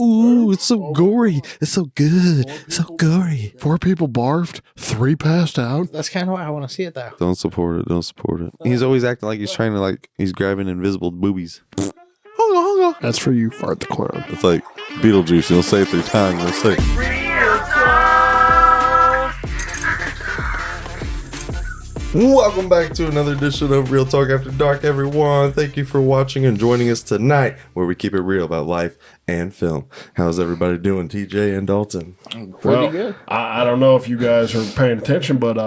Ooh, it's so gory. It's so good. It's so gory. 4 people barfed, 3 passed out. That's kind of why I want to see it, though. Don't support it. Don't support it. He's always acting like he's trying to, like, he's grabbing invisible boobies. Hold on. That's for you, Fart the Clown. It's like Beetlejuice. He'll say it 3 times. He'll say, welcome back to another edition of Real Talk After Dark, everyone. Thank you for watching and joining us tonight, where we keep it real about life and film. How's everybody doing, TJ and Dalton? Pretty good. I don't know if you guys are paying attention, but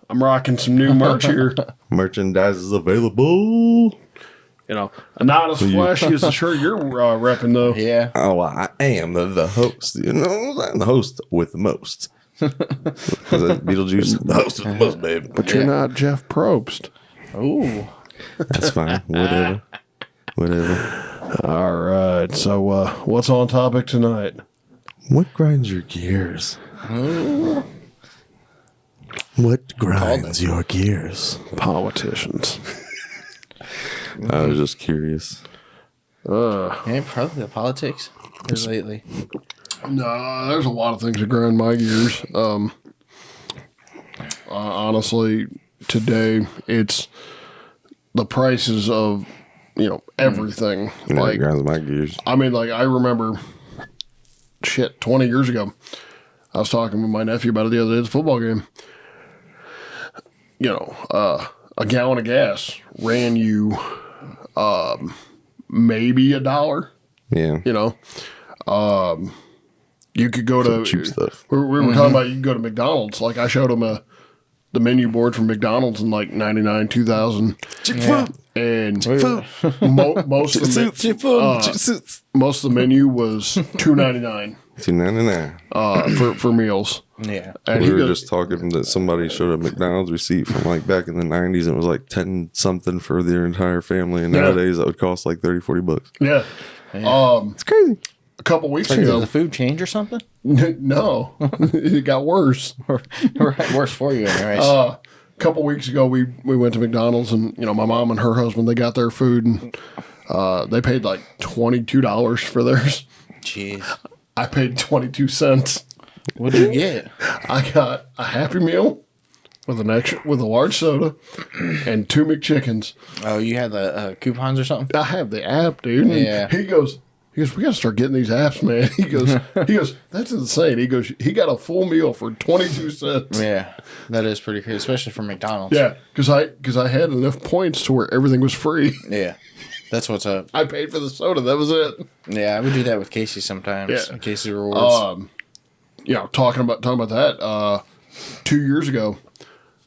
I'm rocking some new merch here. Merchandise is available. You know, not as flashy as the shirt you're repping, though. Yeah. Oh, I am the host. You know, I'm the host with the most. Is that Beetlejuice? The host with the most, baby. But you're not Jeff Probst. Ooh. That's fine. Whatever. All right. So, what's on topic tonight? What grinds your gears? What grinds your gears? Politicians. I was just curious. Yeah, probably the politics here lately. No, there's a lot of things that grind my gears. Honestly, today it's the prices of, everything. You know, like, it grinds my gears. I mean, like, I remember, 20 years ago, I was talking with my nephew about it the other day at the football game. A gallon of gas ran you maybe $1. Yeah. You could go Some to cheap stuff. We were talking about you can go to McDonald's. Like, I showed him the menu board from McDonald's in like 99, 2000. Yeah. And most of the menu was $2.99. $2.99 for meals. Yeah. And we were just talking that somebody showed a McDonald's receipt from like back in the 90s, and it was like 10 something for their entire family, and nowadays that would cost like $30-$40. Yeah. It's crazy. A couple weeks Did ago, the food change or something? No, it got worse. Right, worse for you, anyways. A couple weeks ago, we went to McDonald's, and my mom and her husband, they got their food, and they paid like $22 for theirs. Jeez. I paid 22 cents. What did you get? I got a Happy Meal with a large soda and 2 McChickens. Oh, you had the coupons or something? I have the app, dude. And Yeah. He goes, we got to start getting these apps, man. He goes, that's insane. He goes, he got a full meal for 22 cents. Yeah, that is pretty crazy, especially for McDonald's. Yeah, because I had enough points to where everything was free. Yeah, that's what's up. I paid for the soda. That was it. Yeah, I would do that with Casey sometimes. Yeah. Casey rewards. Talking about that. 2 years ago,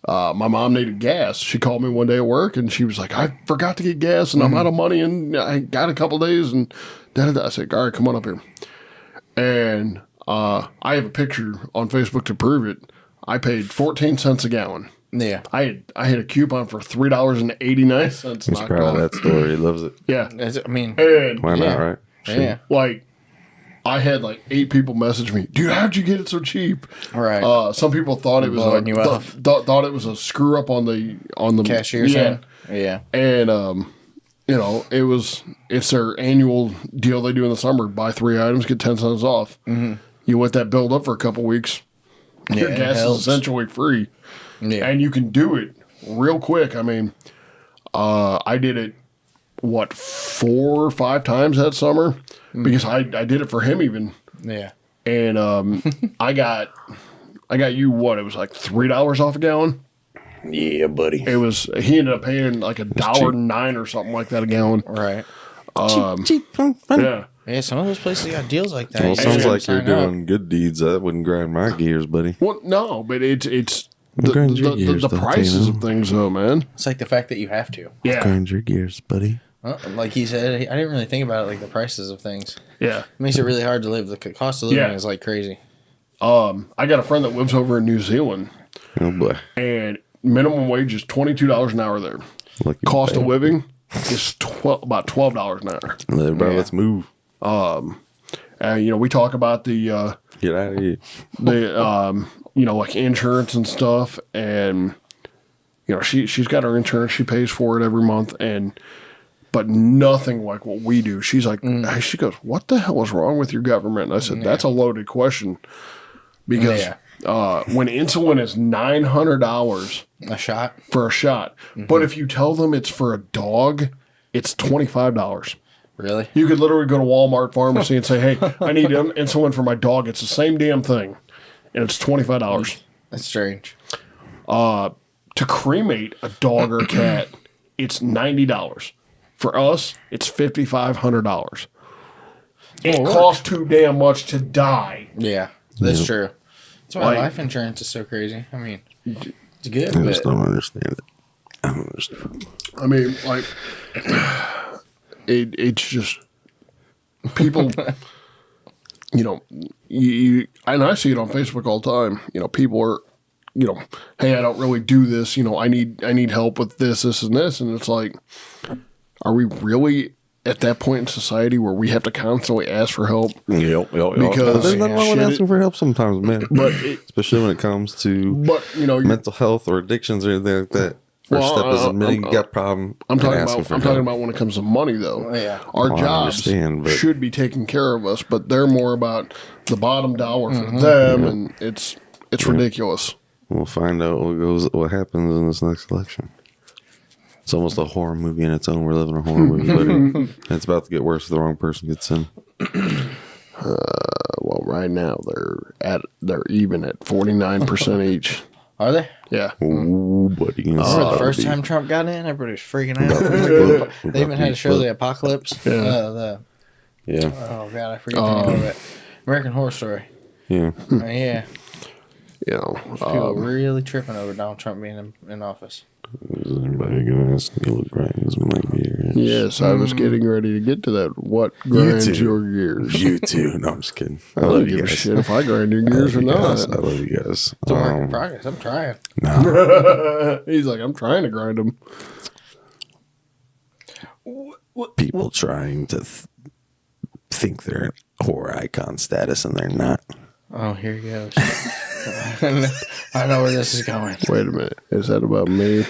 my mom needed gas. She called me one day at work, and she was like, I forgot to get gas, and I'm out of money, and I got a couple days, and I said, all right, come on up here. And I have a picture on Facebook to prove it. I paid 14 cents a gallon. Yeah. I had a coupon for $3.89. He's proud of that story. He loves it. Yeah. Why not, right? Yeah. Like, I had like 8 people message me, dude, how'd you get it so cheap? Right. Some people thought it was thought it was a screw up on the Cashier's end. Yeah. And it's their annual deal they do in the summer. Buy 3 items, get 10 cents off. Mm-hmm. You let that build up for a couple weeks. Your gas is essentially free. Yeah. And you can do it real quick. I mean, I did it 4 or 5 times that summer because I did it for him even. Yeah. And I got you what? It was like $3 off a gallon. Yeah, buddy. He ended up paying like $1.09 or something like that a gallon. Right. Cheap, fun. Yeah. Yeah, some of those places got deals like that. Well, it sounds like you're sign up. doing good deeds. That wouldn't grind my gears, buddy. Well, no, but it's grinds your gears, the prices of things, though, man. It's like the fact that you have to. Yeah. Grind your gears, buddy. Like he said, I didn't really think about it like the prices of things. Yeah. It makes it really hard to live. The cost of living is like crazy. I got a friend that lives over in New Zealand. Oh, boy. And minimum wage is $22 an hour there. Lucky Cost bad. of living is about $12 an hour. Everybody, let's move. We talk about the Get out of here. like insurance and stuff, and she's got her insurance. She pays for it every month, and but nothing like what we do. She's like, she goes, what the hell is wrong with your government? And I said, that's a loaded question. Because when insulin is $900 A shot? for a shot, but if you tell them it's for a dog, it's $25. Really? You could literally go to Walmart pharmacy and say, hey, I need insulin for my dog. It's the same damn thing. And it's $25. That's strange. To cremate a dog or a cat, it's $90. For us, it's $5,500. It costs too damn much to die. Yeah, that's true. That's why life insurance is so crazy. I mean, it's good. I just don't understand it. I don't understand. I mean, like, it's just people, you and I see it on Facebook all the time. People are, hey, I don't really do this. I need help with this, and this. And it's like, are we really at that point in society where we have to constantly ask for help? Yep. Because there's nothing wrong with asking for help sometimes, man. But especially when it comes to mental health or addictions or anything like that. First step is admitting you got a problem. I'm talking about when it comes to money, though. Our jobs should be taking care of us, but they're more about the bottom dollar for them, and it's ridiculous. We'll find out what happens in this next election. It's almost a horror movie in its own. We're living a horror movie, buddy. It's about to get worse if the wrong person gets in. Well, right now they're even at 49% each. Are they? Yeah. Ooh, buddy. The first time Trump got in, everybody was freaking out. They even had to show the apocalypse. Yeah. Oh, God, I forget the name of it. American Horror Story. Yeah. Yeah. People really tripping over Donald Trump being in office. Is anybody going to ask me what grinds my gears? Yes, I was getting ready to get to that. What grinds your gears? You too. No, I'm just kidding. I don't give a shit if I grind your gears or not. I love you guys. It's a work in progress. I'm trying. No. He's like, I'm trying to grind them. People trying to think they're in horror icon status and they're not. Oh, here he goes. I know where this is going. Wait a minute. Is that about me?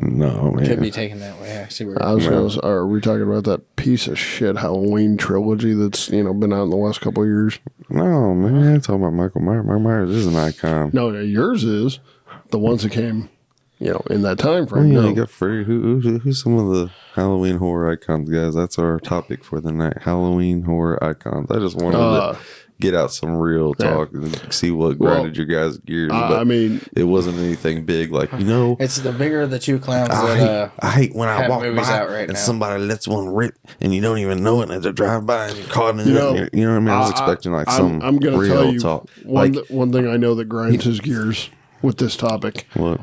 No, man. Could be taken that way. I see where are we talking about that piece of shit Halloween trilogy that's, been out in the last couple of years? No, man. I'm talking about Michael Myers. Michael Myers is an icon. No, yours is. The ones that came, in that time frame. You got Freddy. Who's some of the Halloween horror icons, guys? That's our topic for the night. Halloween horror icons. I just wanted to get out some real talk and see what grinded your guys' gears. But it wasn't anything big, like it's the bigger of the two clowns. I hate when I walk by out right and now. somebody lets one rip and you don't even know it, and they drive by and you're caught in it. You know what I mean? I was expecting some I'm gonna real tell you talk. One thing I know that grinds his gears with this topic. What?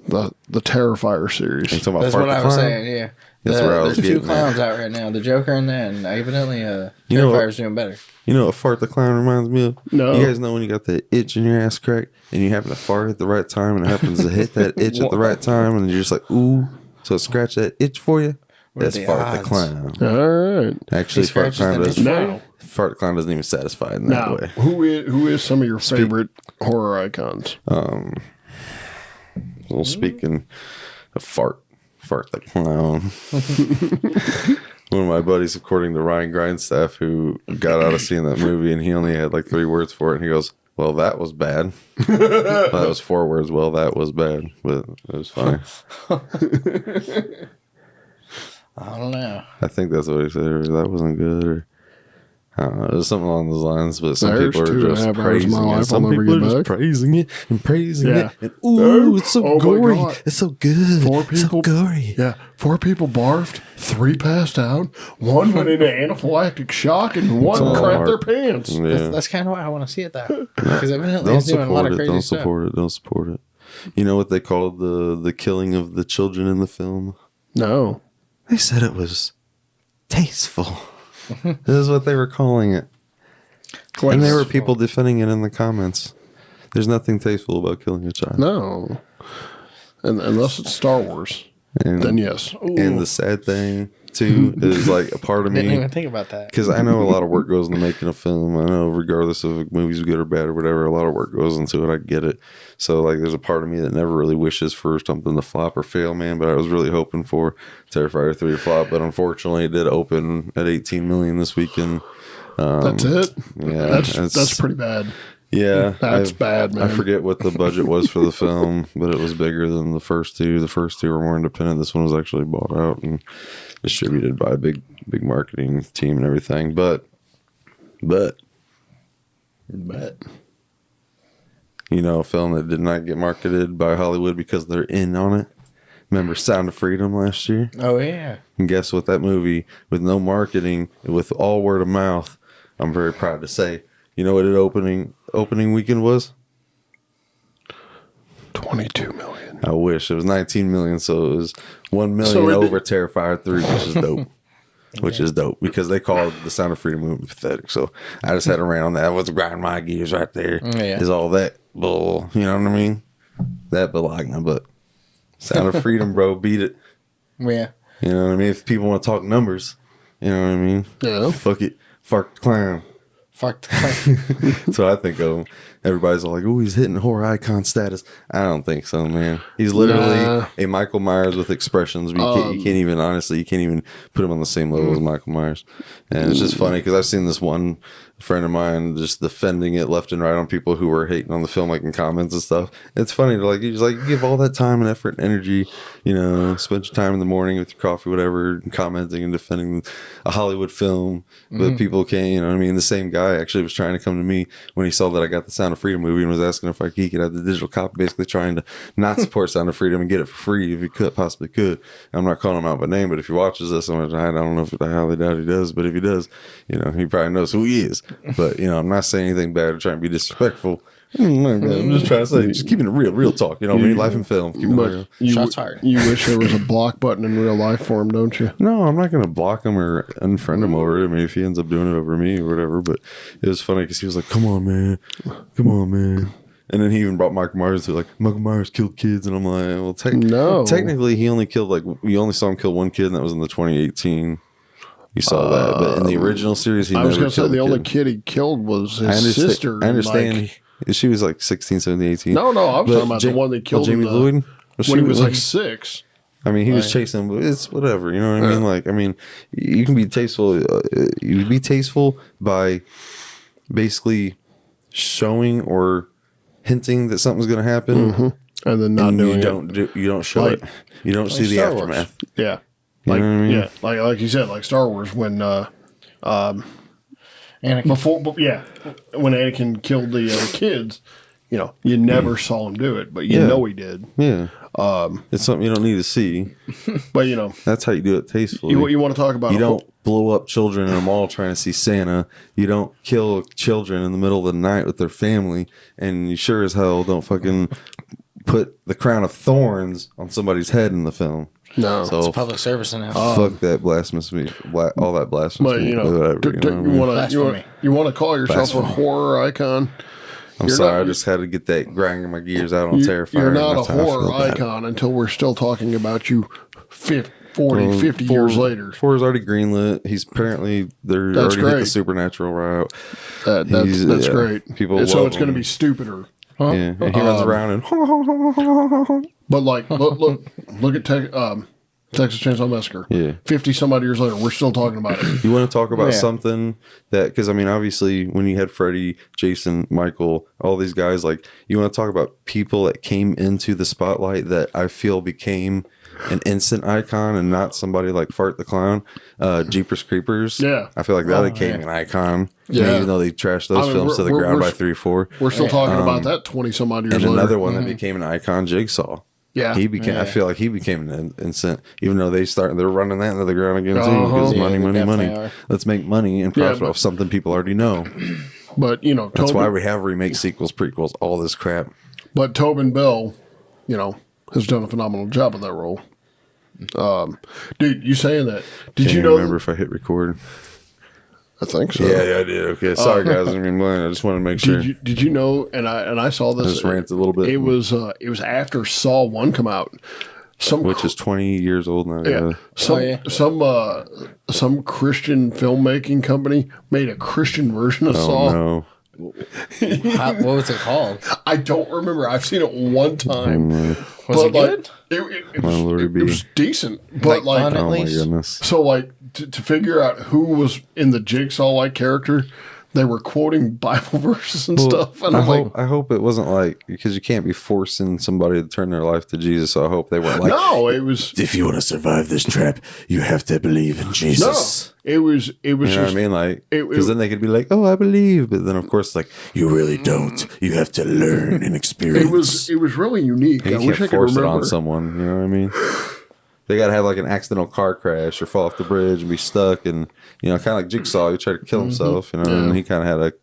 The Terrifier series. That's what I was saying. Yeah. That's where I was There's two getting clowns out right now. The Joker and evidently Terrifier's doing better. You know what fart the clown reminds me of? No. You guys know when you got that itch in your ass crack and you happen to fart at the right time and it happens to hit that itch at the right time and you're just like, ooh, so scratch that itch for you? That's the fart odds? the clown. All right. Actually, fart the clown doesn't even satisfy in that way. Who is some of your favorite horror icons? Well, speaking of fart the clown. One of my buddies, according to Ryan Grindstaff, who got out of seeing that movie, and he only had like 3 words for it, and he goes, "Well, that was bad." That was 4 words. Well, that was bad, but it was funny. I don't know. I think that's what he said. Or that wasn't good, or I don't know. It was something along those lines. But some people are just praising it. Some people are just praising it and praising it. And ooh, it's so gory. It's so good. 4 people, so gory. Yeah, 4 people barfed. 3 passed out. 1 went into anaphylactic shock, and 1 crapped their pants. Yeah. That's kind of why I want to see it, though. Because evidently it's doing a lot of crazy stuff. Don't support it. You know what they called the killing of the children in the film? No. They said it was tasteful. This is what they were calling it. And there were people defending it in the comments. There's nothing tasteful about killing a child. No. Unless it's Star Wars. then yes. And the sad thing too is like a part of me Didn't even think about that. because I know a lot of work goes into making a film. I know regardless of if a movie's good or bad or whatever, a lot of work goes into it. I get it. So like, there's a part of me that never really wishes for something to flop or fail, man. But I was really hoping for Terrifier 3 to flop, but unfortunately, it did open at 18 million this weekend. That's it. Yeah, that's pretty bad. Yeah, That's bad, man. I forget what the budget was for the film, but it was bigger than the first two. The first two were more independent. This one was actually bought out and distributed by a big marketing team and everything. But you know, a film that did not get marketed by Hollywood because they're in on it. Remember Sound of Freedom last year? Oh yeah. And guess what? That movie with no marketing, with all word of mouth. I'm very proud to say. You know what it opening weekend was? 22 million. I wish it was 19 million, so it was 1 million So over Terrifier 3, which is dope. Which is dope because they called the Sound of Freedom movie pathetic. So I just had to rant on that. What's grinding my gears right there is all that bull. You know what I mean? That Balagna, but Sound of Freedom, bro, beat it. Yeah. You know what I mean? If people want to talk numbers, you know what I mean? Yeah. Fuck it. Fuck the clown. Fuck. So I think everybody's all like, oh, he's hitting horror icon status. I don't think so, man. He's literally a Michael Myers with expressions. But you can't even put him on the same level as Michael Myers. And it's just funny because I've seen this one friend of mine just defending it left and right on people who were hating on the film, like in comments and stuff. It's funny to like, you give all that time and effort and energy, you know, spend your time in the morning with your coffee, whatever, and commenting and defending a Hollywood film, but people can't, you know what I mean? The same guy actually was trying to come to me when he saw that I got the Sound of Freedom movie and was asking if he could have the digital copy, basically trying to not support Sound of Freedom and get it for free if he possibly could. I'm not calling him out by name, but if he watches this, I don't know if I highly doubt he does, but if he does, you know, he probably knows who he is. But, you know, I'm not saying anything bad or trying to be disrespectful. I'm just trying to say, just keeping it real talk. You know, life and film. Keep it real. Shots fired. You wish there was a block button in real life for him, don't you? No, I'm not going to block him or unfriend him over it. I mean, if he ends up doing it over me or whatever. But it was funny because he was like, come on, man. And then he even brought Michael Myers to like, Michael Myers killed kids. And I'm like, well, technically he only killed you only saw him kill one kid, and that was in the 2018. You saw that. But in the original series, I was going to say the only kid he killed was his sister. I understand. She was like 16, 17, 18. No, I was talking about the one they killed Jamie Lloyd. When he was like 6. I mean, he was chasing, but it's whatever. You know what I mean? Like, I mean, you can be tasteful. You be tasteful by basically showing or hinting that something's going to happen, and then not doing it. You don't show it. You don't see the Star aftermath. Wars. Yeah. Like, you know what I mean? Yeah, like you said, like Star Wars when Anakin. when Anakin killed the kids, you know, you never saw him do it, but you know he did. Yeah. It's something you don't need to see. But you know, that's how you do it tastefully. You want to talk about? You don't blow up children in a mall trying to see Santa. You don't kill children in the middle of the night with their family, and you sure as hell don't fucking put the crown of thorns on somebody's head in the film. No, so it's public service now. Fuck that blasphemous, all that blasphemous. But you know, you want to call yourself a horror icon. I'm sorry, I just had to get that grinding my gears out on Terrifier. You're not a horror icon until we're still talking about you 50 years later. 4 is already greenlit. He's apparently they're already hit the supernatural route. That's great. People so it's going to be stupider. Huh? Yeah, and he runs around and. But like, look at Texas Chainsaw Massacre. Yeah, 50 some odd years later, we're still talking about it. You want to talk about something that, because I mean, obviously, when you had Freddy, Jason, Michael, all these guys, like, you want to talk about people that came into the spotlight that I feel became an instant icon and not somebody like Fart the Clown. Jeepers Creepers. Yeah, I feel like that became an icon. Yeah, even though they trashed those films to the ground by 3-4. We're still talking about that 20 some odd years later. And another one that became an icon, Jigsaw. Yeah, he became. I feel like he became an instant. Even though they're running that into the ground again too, because money. Let's make money and profit off something people already know. But you know, that's why we have remakes, sequels, prequels, all this crap. But Tobin Bell, you know, has done a phenomenal job in that role. Dude, you saying that? Did you know? Remember if I hit record? I think so. Yeah, I did. Okay, sorry guys, I just wanted to make sure. Did you know? And I saw this. I just ranted a little bit. It was after Saw 1 come out. which is 20 years old now. Yeah. Some Christian filmmaking company made a Christian version of Saw. No. What was it called? I don't remember. I've seen it one time. Was it good? It was decent. But fun at Oh my least? goodness. so like to figure out who was in the Jigsaw like character, they were quoting Bible verses and stuff. And I hope it wasn't like, because you can't be forcing somebody to turn their life to Jesus. So I hope they weren't like, no, it was If you want to survive this trap, you have to believe in no. Jesus. It was you know just what I mean? Like, it- because then they could be like, oh, I believe. But then, of course, like, You really don't. You have to learn and experience. it was really unique. you I wish I can't could force it remember. on someone. You know what I mean? They got to have like an accidental car crash or fall off the bridge and be stuck. And, you know, kind of like Jigsaw, he tried to kill himself, you know, and he kind of had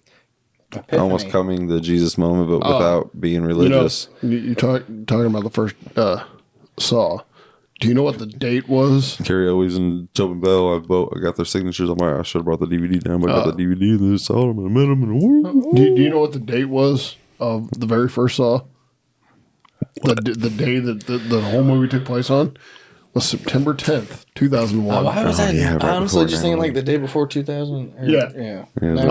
a almost coming to Jesus moment, but without being religious. You talking about the first Saw. Do you know what the date was? Carrie Elwes and Tobin Bell, I got their signatures on my. I should have brought the DVD down, but I got the DVD and I saw them and I met them and Do you know what the date was of the very first Saw? The day that the whole movie took place on was September 10th, 2001. Why was that? yeah, right Honestly, before just thinking 9/11. like the day before 2000. Yeah. Yeah. Yeah, it was after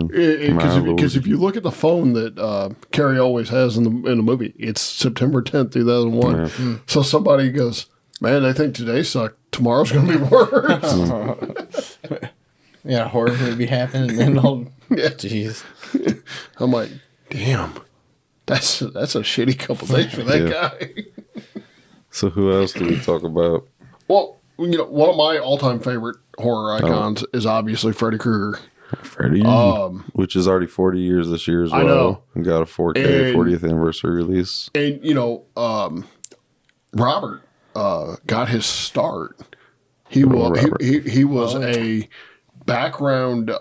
9/11. Because if you look at the phone that Carrie always has in the movie, it's September 10th, 2001. So somebody goes, man, I think today sucked. Tomorrow's going to be worse. Yeah, a horror movie happened and then all. Yeah. Jeez. I'm like, damn, that's a shitty couple days for that guy. So who else do we talk about? Well, you know, one of my all-time favorite horror icons is obviously Freddy Krueger. Freddie, which is already 40 years this year as well. I know. And got a 4K And- 40th anniversary release. And, you know, Robert got his start. He was Robert. he was a background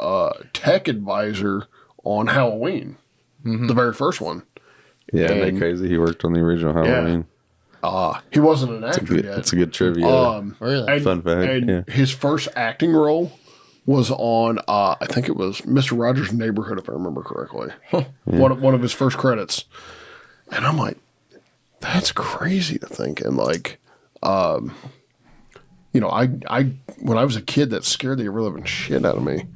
tech advisor on Halloween, the very first one. Yeah, isn't And- that crazy? He worked on the original Halloween. He wasn't an actor yet. That's a good trivia. Really? And, Fun fact, And yeah. his first acting role was on, I think it was Mr. Rogers' Neighborhood, if I remember correctly. One of his first credits. And I'm like, that's crazy to think. And like, you know, I when I was a kid, that scared the irrelevant shit out of me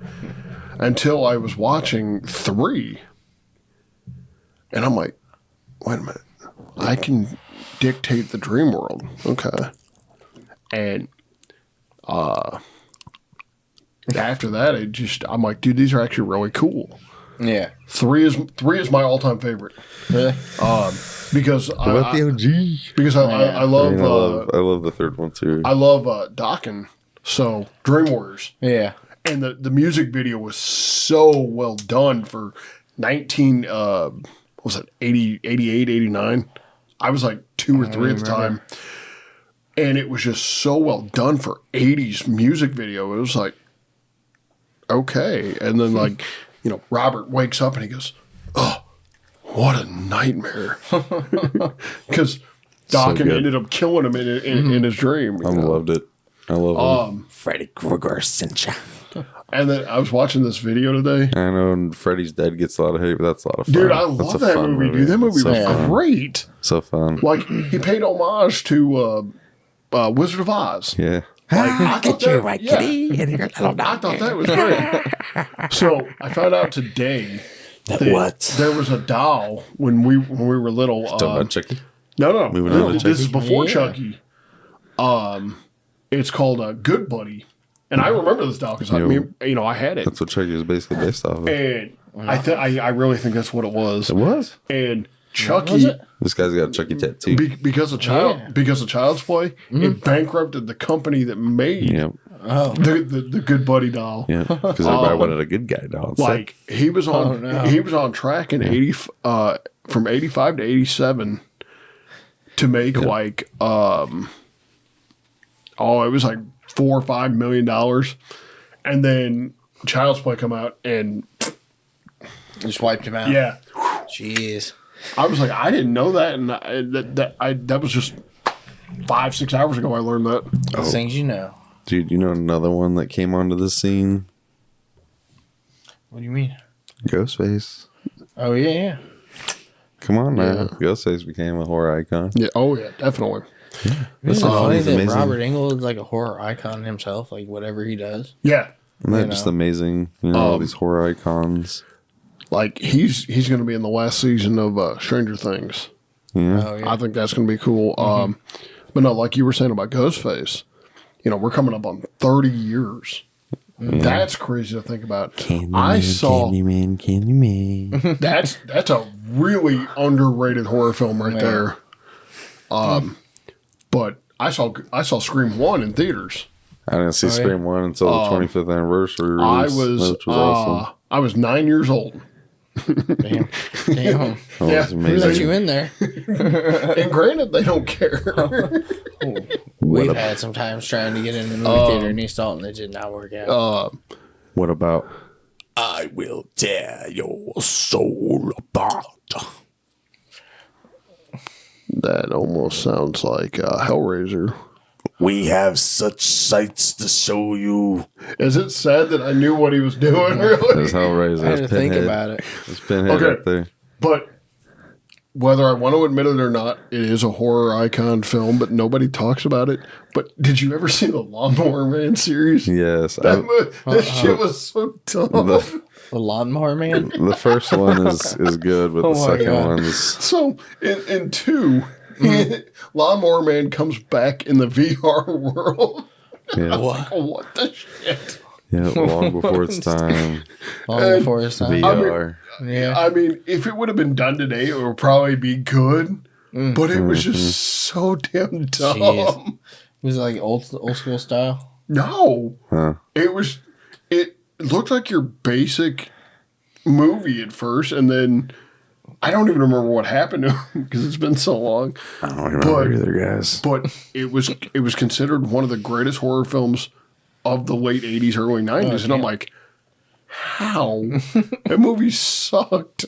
until I was watching 3. And I'm like, wait a minute, I can dictate the dream world. Okay. And after that, I'm like, dude, these are actually really cool. Yeah. 3 is my all-time favorite. Really? Because About the OG. because I love I love the third one too. I love Dokken. So Dream Warriors. Yeah. And the music video was so well done for 19 what was it, 80, 88, 89. I was like 2 or 3 at the time. And it was just so well done for 80s music video. It was like, okay. And then like, you know, Robert wakes up and he goes, oh, what a nightmare. Because Dokken good. ended up killing him in his dream. you I know? loved it. I love him. Freddy Krueger sent ya. And then I was watching this video today. I know, and Freddy's Dead gets a lot of hate, but that's a lot of fun. Dude, I That's love a that fun movie, dude. That movie So was fun. great. So fun. Like, he paid homage to Wizard of Oz. Yeah. I Get thought you, that- right, yeah. kitty? And your little I dog. thought that was great. So I found out today that What? there was a doll when we were little. Talking about Chucky. No, Moving on to this is Chucky? before Yeah. Chucky. It's called Good Buddy, and I remember this doll because I had it, That's what Chucky was basically based off of. and I really think that's what it was. It was. And Chucky, This guy's got a Chucky tattoo. because of Child's Play, it bankrupted the company that made Yep. the Good Buddy doll. Yeah. Because everybody wanted a good guy doll. Like he was on no. he was on track in from 85 to 87 to make like it was like $4 or $5 million, and then Child's Play come out and Just wiped him out. yeah, Jeez. I was like, I didn't know that, and that was just 5-6 hours ago I learned that. Those things you know. Dude, you know another one that came onto the scene? What do you mean? Ghostface. Oh, yeah. Come on now. Ghostface became a horror icon. Yeah, oh yeah, definitely. Isn't it funny he's that amazing. Robert Engel is like a horror icon himself? Like whatever he does. Yeah. Isn't that You just know. amazing? You know, all these horror icons. Like he's going to be in the last season of Stranger Things. Yeah. Oh yeah. I think that's going to be cool. But no, like you were saying about Ghostface, you know, we're coming up on 30 years. That's crazy to think about. Candyman. That's a really underrated horror film right there. But I saw Scream 1 in theaters. I didn't see Scream 1 until the 25th anniversary release, which was awesome. I was 9 years old. Damn. That was Yeah. Who let amazing. you in there? And granted, they don't care. We've had some times trying to get in the movie theater in East Alton. It did not work out. What about? I will tear your soul apart. That almost sounds like Hellraiser. We have such sights to show you. Is it sad that I knew what he was doing, really? There's Hellraiser. I had to There's think Pinhead. about it. There's Pinhead Okay. right there. But whether I want to admit it or not, it is a horror icon film, but nobody talks about it. But did you ever see the Lawnmower Man series? Yes. That shit was so dumb. The Lawnmower Man? The first one is good, but Oh the my second God. one is So in two, Lawnmower Man comes back in the VR world. yeah, What the shit? yeah, long before its time. Long before his time. VR. Yeah. I mean, if it would have been done today, it would probably be good. But it was just so damn dumb. Jeez. Was it like old school style? No. Huh. It looked like your basic movie at first, and then I don't even remember what happened to him because it's been so long. I don't remember But- either, guys. But it was considered one of the greatest horror films of the late 80s, early 90s. And I'm like, how? That movie sucked.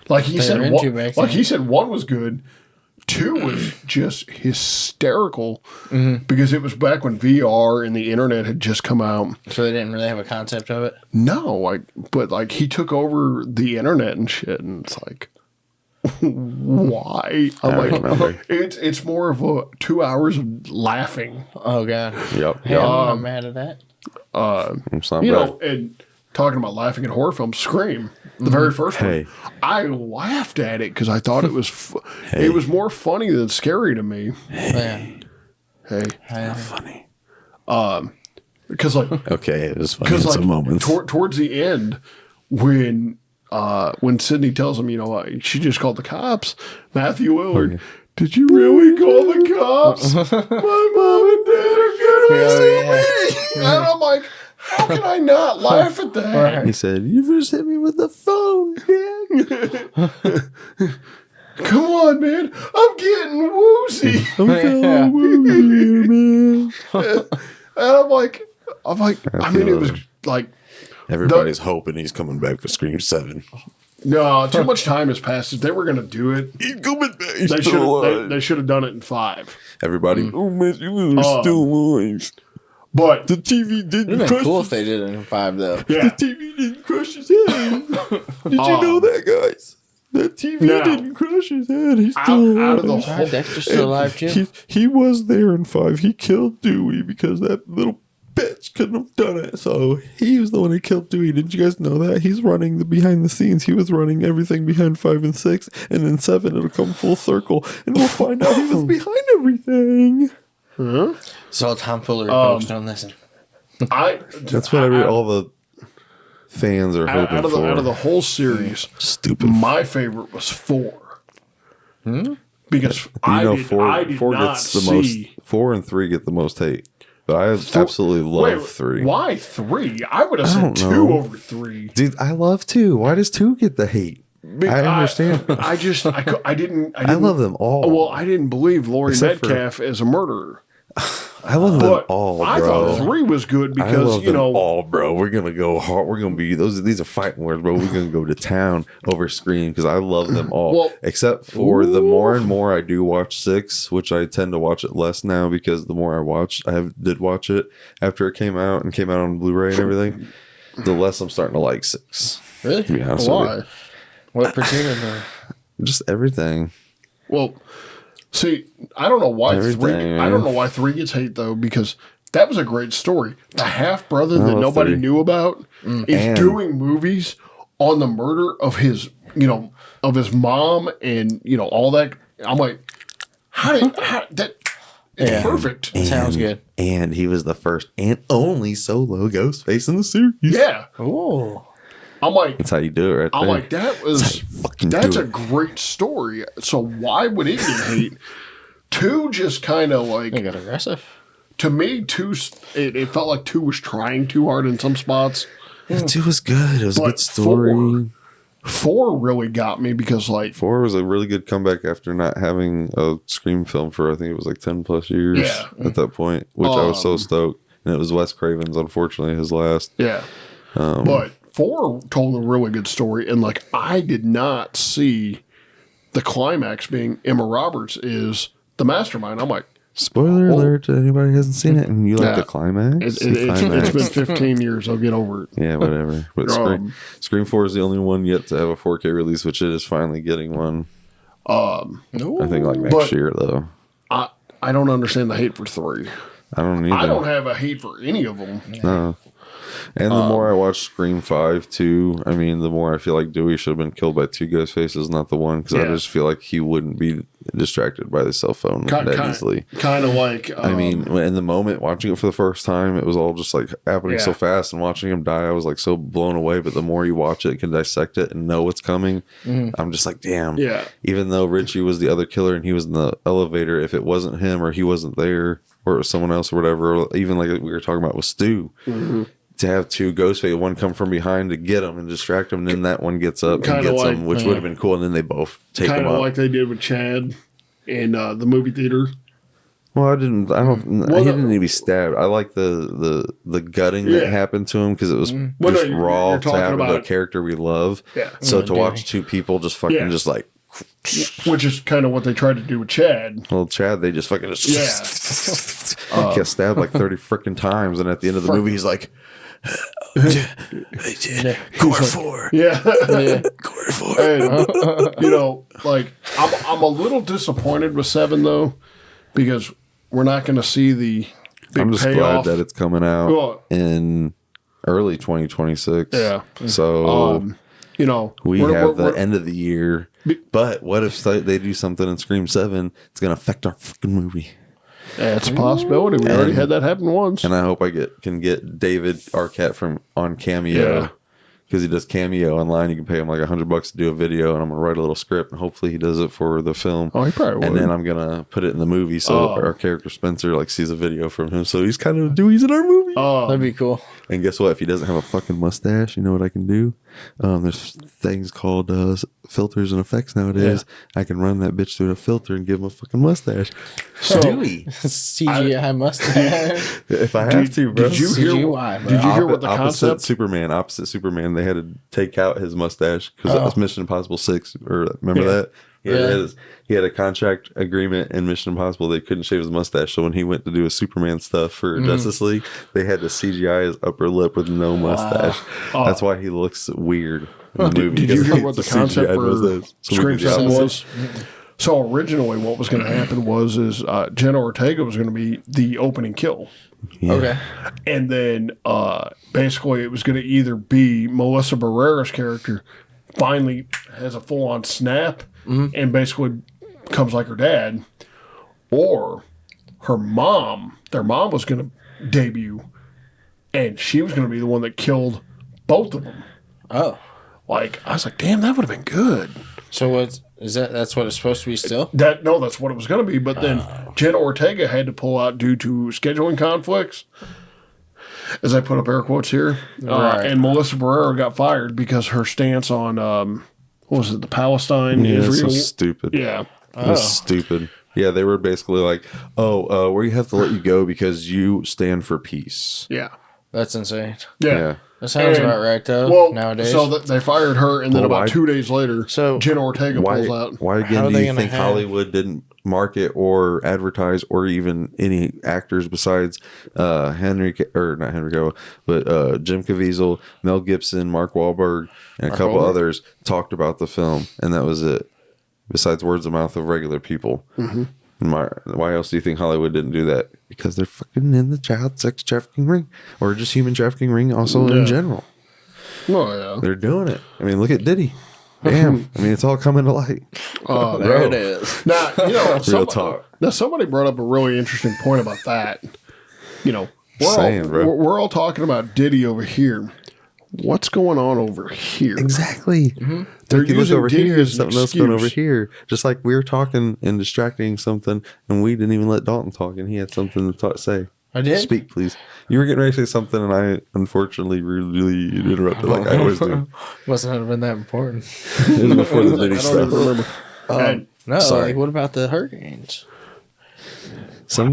Like he They said, were into back then. he said one was good. Two was just hysterical because it was back when VR and the internet had just come out. So they didn't really have a concept of it? No, but he took over the internet and shit, and it's like, why? I'm I remember. like, it's more of a 2 hours of laughing. Oh, God. Yep. Hell, I'm not mad at that. It's not You bad. know, and talking about laughing at horror films, Scream, the very first Hey. one, I laughed at it because I thought it was it was more funny than scary to me. Yeah. Hey, Funny. because like Okay, it was funny because in like some moments. towards the end when Sydney tells him, you know, she just called the cops. Matthew Lillard, did you really call the cops? My mom and dad are gonna sue me. And I'm like, how can I not laugh at that? He said, "You first hit me with the phone, Dad." Come on, man, I'm getting woozy. And I'm like, I mean, it was like, Everybody's hoping he's coming back for Scream 7. no, too much time has passed. If they were gonna do it, He's coming back. He's they still should alive. they should have done it in 5. Everybody. Oh, man, you are still alive. But The TV It'd didn't been crush cool if they did it in 5, though. yeah, The TV didn't crush his head. Did you know that, guys? The TV No. didn't crush his head. He's out, still out of the alive. whole, Dexter's still alive, too. He was there in 5. He killed Dewey because that little bitch couldn't have done it. So he was the one who killed Dewey. Didn't you guys know that? He's running the behind the scenes. He was running everything behind 5 and 6. And in 7, it'll come full circle. And we'll find out he was behind everything. So all tomfoolery, folks, don't listen. That's what all the fans are hoping out of for. the whole series, Stupid. my favorite was 4. Because you know, I did four not gets the see. most. 4 and 3 get the most hate, but I absolutely love Wait, 3. Why 3? I would have said don't 2 know. over 3. Dude, I love 2. Why does 2 get the hate? I understand. I didn't. I love them all. Well, I didn't believe Laurie Except for- Metcalf as a murderer. I love them But all, bro. I thought 3 was good I because love you them know all, bro. We're gonna go hard. We're gonna be these are fighting words, bro. We're gonna go to town over Scream because I love them all. Well, except for the more and more I do watch 6, which I tend to watch it less now because the more I watch, did watch it after it came out on Blu-ray and everything. The less I'm starting to like 6. Really? To be honest with why? you. What particular? Just everything. Well, See, I don't know why Everything, I don't know why 3 gets hate though, because that was a great story. The half brother that love nobody 3. knew about is doing movies on the murder of his, of his mom and all that. I'm like, how that? It's perfect. Sounds good. And he was the first and only solo Ghostface in the series. Yeah. Oh. I'm like, That's how you do it right there. I'm like, that's a great story. So why would it get hate? 2 just kind of like, They got aggressive. to me, 2, it felt like 2 was trying too hard in some spots. 2 was good. It was a But good story. 4 really got me because 4 was a really good comeback after not having a Scream film for, I think it was like 10 plus years at that point, which I was so stoked. And it was Wes Craven's, unfortunately, his last. Yeah. But 4 told a really good story. And like, I did not see the climax being Emma Roberts is the mastermind. I'm like, Spoiler alert to anybody who hasn't seen it, and you like the climax? it's been 15 years. I'll get over it. Yeah, whatever. But Scream 4 is the only one yet to have a 4K release, which it is finally getting one. I think like next year, though. I don't understand the hate for 3. I don't either. I don't have a hate for any of them. No. And the more I watch Scream 5 too, I mean, the more I feel like Dewey should have been killed by 2 ghost faces, not the one, because I just feel like he wouldn't be distracted by the cell phone that easily. Kind of like... I mean, in the moment, watching it for the first time, it was all just like happening so fast, and watching him die, I was like so blown away, but the more you watch it and can dissect it and know what's coming, I'm just like, damn. Yeah. Even though Richie was the other killer and he was in the elevator, if it wasn't him or he wasn't there, or it was someone else or whatever, or even like we were talking about with Stu, to have 2 ghost faces, one come from behind to get him and distract him, and then that one gets up and gets him, which would have been cool, and then they both take him up. Kind of like they did with Chad in the movie theater. Well, he didn't need to be stabbed. I like the gutting that happened to him, because it was just raw to have the character we love. Yeah. So to watch 2 people just fucking just like... Which is kind of what they tried to do with Chad. Well, Chad, they just fucking just... Get stabbed like 30 freaking times, and at the end of the movie, he's like... Core 4. Yeah. Core 4. And, like, I'm a little disappointed with 7, though, because we're not going to see the big I'm just payoff. glad that it's coming out in early 2026. Yeah. So, we have the end of the year. But what if they do something in Scream 7? It's going to affect our fucking movie. That's a possibility. We already had that happen once. And I hope I can get David Arquette on Cameo, because he does Cameo online. You can pay him like $100 to do a video, and I'm gonna write a little script, and hopefully he does it for the film. Oh, he probably would. And then I'm gonna put it in the movie, so our character Spencer like sees a video from him, so he's kind of Dewey's in our movie. That'd be cool. And guess what? If he doesn't have a fucking mustache, you know what I can do? There's things called filters and effects nowadays. I can run that bitch through a filter and give him a fucking mustache. So, Dewey. CGI mustache. If I have to, bro. Did you hear what the concept? Opposite Superman, they had to take out his mustache because that was Mission Impossible 6. Or remember that? He had a contract agreement in Mission Impossible. They couldn't shave his mustache. So when he went to do his Superman stuff for Justice League, they had to CGI his upper lip with no mustache. That's why he looks weird in the movie. Did you hear what the concept for Scream 7 was? So originally what was going to happen was Jenna Ortega was going to be the opening kill. Yeah. Okay. And then basically it was going to either be Melissa Barrera's character finally has a full-on snap and basically comes like her dad, or their mom was going to debut, and she was going to be the one that killed both of them. Oh. Like, I was like, damn, that would have been good. So that's what it's supposed to be still? That's what it was going to be. But then Jenna Ortega had to pull out due to scheduling conflicts, as I put up air quotes here. Right. And Melissa Barrera got fired because her stance on, what was it, the Palestine, Israel? So stupid. Yeah. It was stupid. Yeah, they were basically like, we have to let you go because you stand for peace. Yeah. That's insane. Yeah. That sounds about right, though, nowadays. So they fired her, and then about 2 days later, Jenna Ortega pulls out. Why again do you think Hollywood didn't market or advertise or even any actors besides not Henry Cavill, but Jim Caviezel, Mel Gibson, Mark Wahlberg, and a couple others talked about the film, and that was it. Besides words of mouth of regular people. And why else do you think Hollywood didn't do that? Because they're fucking in the child sex trafficking ring, or just human trafficking ring, also in general. Oh yeah, They're doing it. I mean, look at Diddy. Damn. I mean, it's all coming to light. There it is. Now, Real talk. Now, somebody brought up a really interesting point about that. Saying, bro. We're all talking about Diddy over here. What's going on over here? Exactly. Mm-hmm. They're You look using over Diddy here, as an something else going over excuse. here. Just like we were talking and distracting something, and we didn't even let Dalton talk, and he had something to say. I did? Speak, please. You were getting ready to say something, and I unfortunately really interrupted, like I always do. Must not have been that important. It was before the Diddy I don't even stuff. remember. And No, Sorry. like, what about the hurricanes? I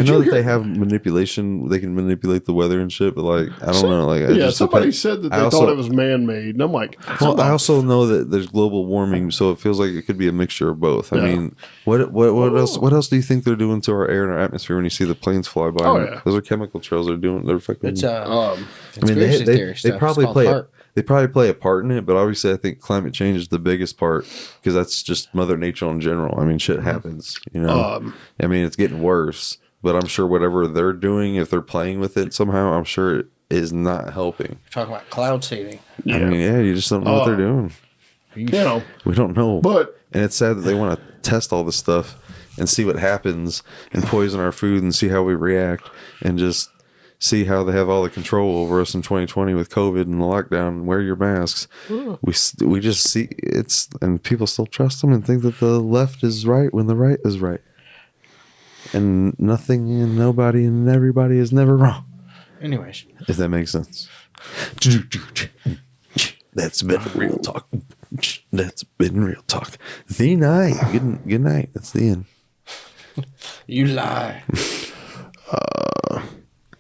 know that they have manipulation. They can manipulate the weather and shit, but like I don't know. Like somebody said that they thought it was man-made, and I'm like, Well, I also know that there's global warming, so it feels like it could be a mixture of both. I mean, what else? What else do you think they're doing to our air and our atmosphere when you see the planes fly by? Oh, yeah. Those are chemical trails. They're doing. They're fucking. It's I mean, conspiracy theory they stuff. probably It's called play. HAARP. They probably play a part in it, but obviously, I think climate change is the biggest part because that's just Mother Nature in general. I mean, shit happens. You know. I mean, it's getting worse, but I'm sure whatever they're doing, if they're playing with it somehow, I'm sure it is not helping. Talking about cloud seeding. I mean, you just don't know what they're doing. We don't know. But And it's sad that they want to test all this stuff and see what happens and poison our food and see how we react and just see how they have all the control over us in 2020 with COVID and the lockdown and wear your masks. We just see it's, and people still trust them and think that the left is right when the right is right. And nothing and nobody and everybody is never wrong. Anyways. If that makes sense. That's been real talk. That's been real talk. The night. Good night. That's the end. You lie.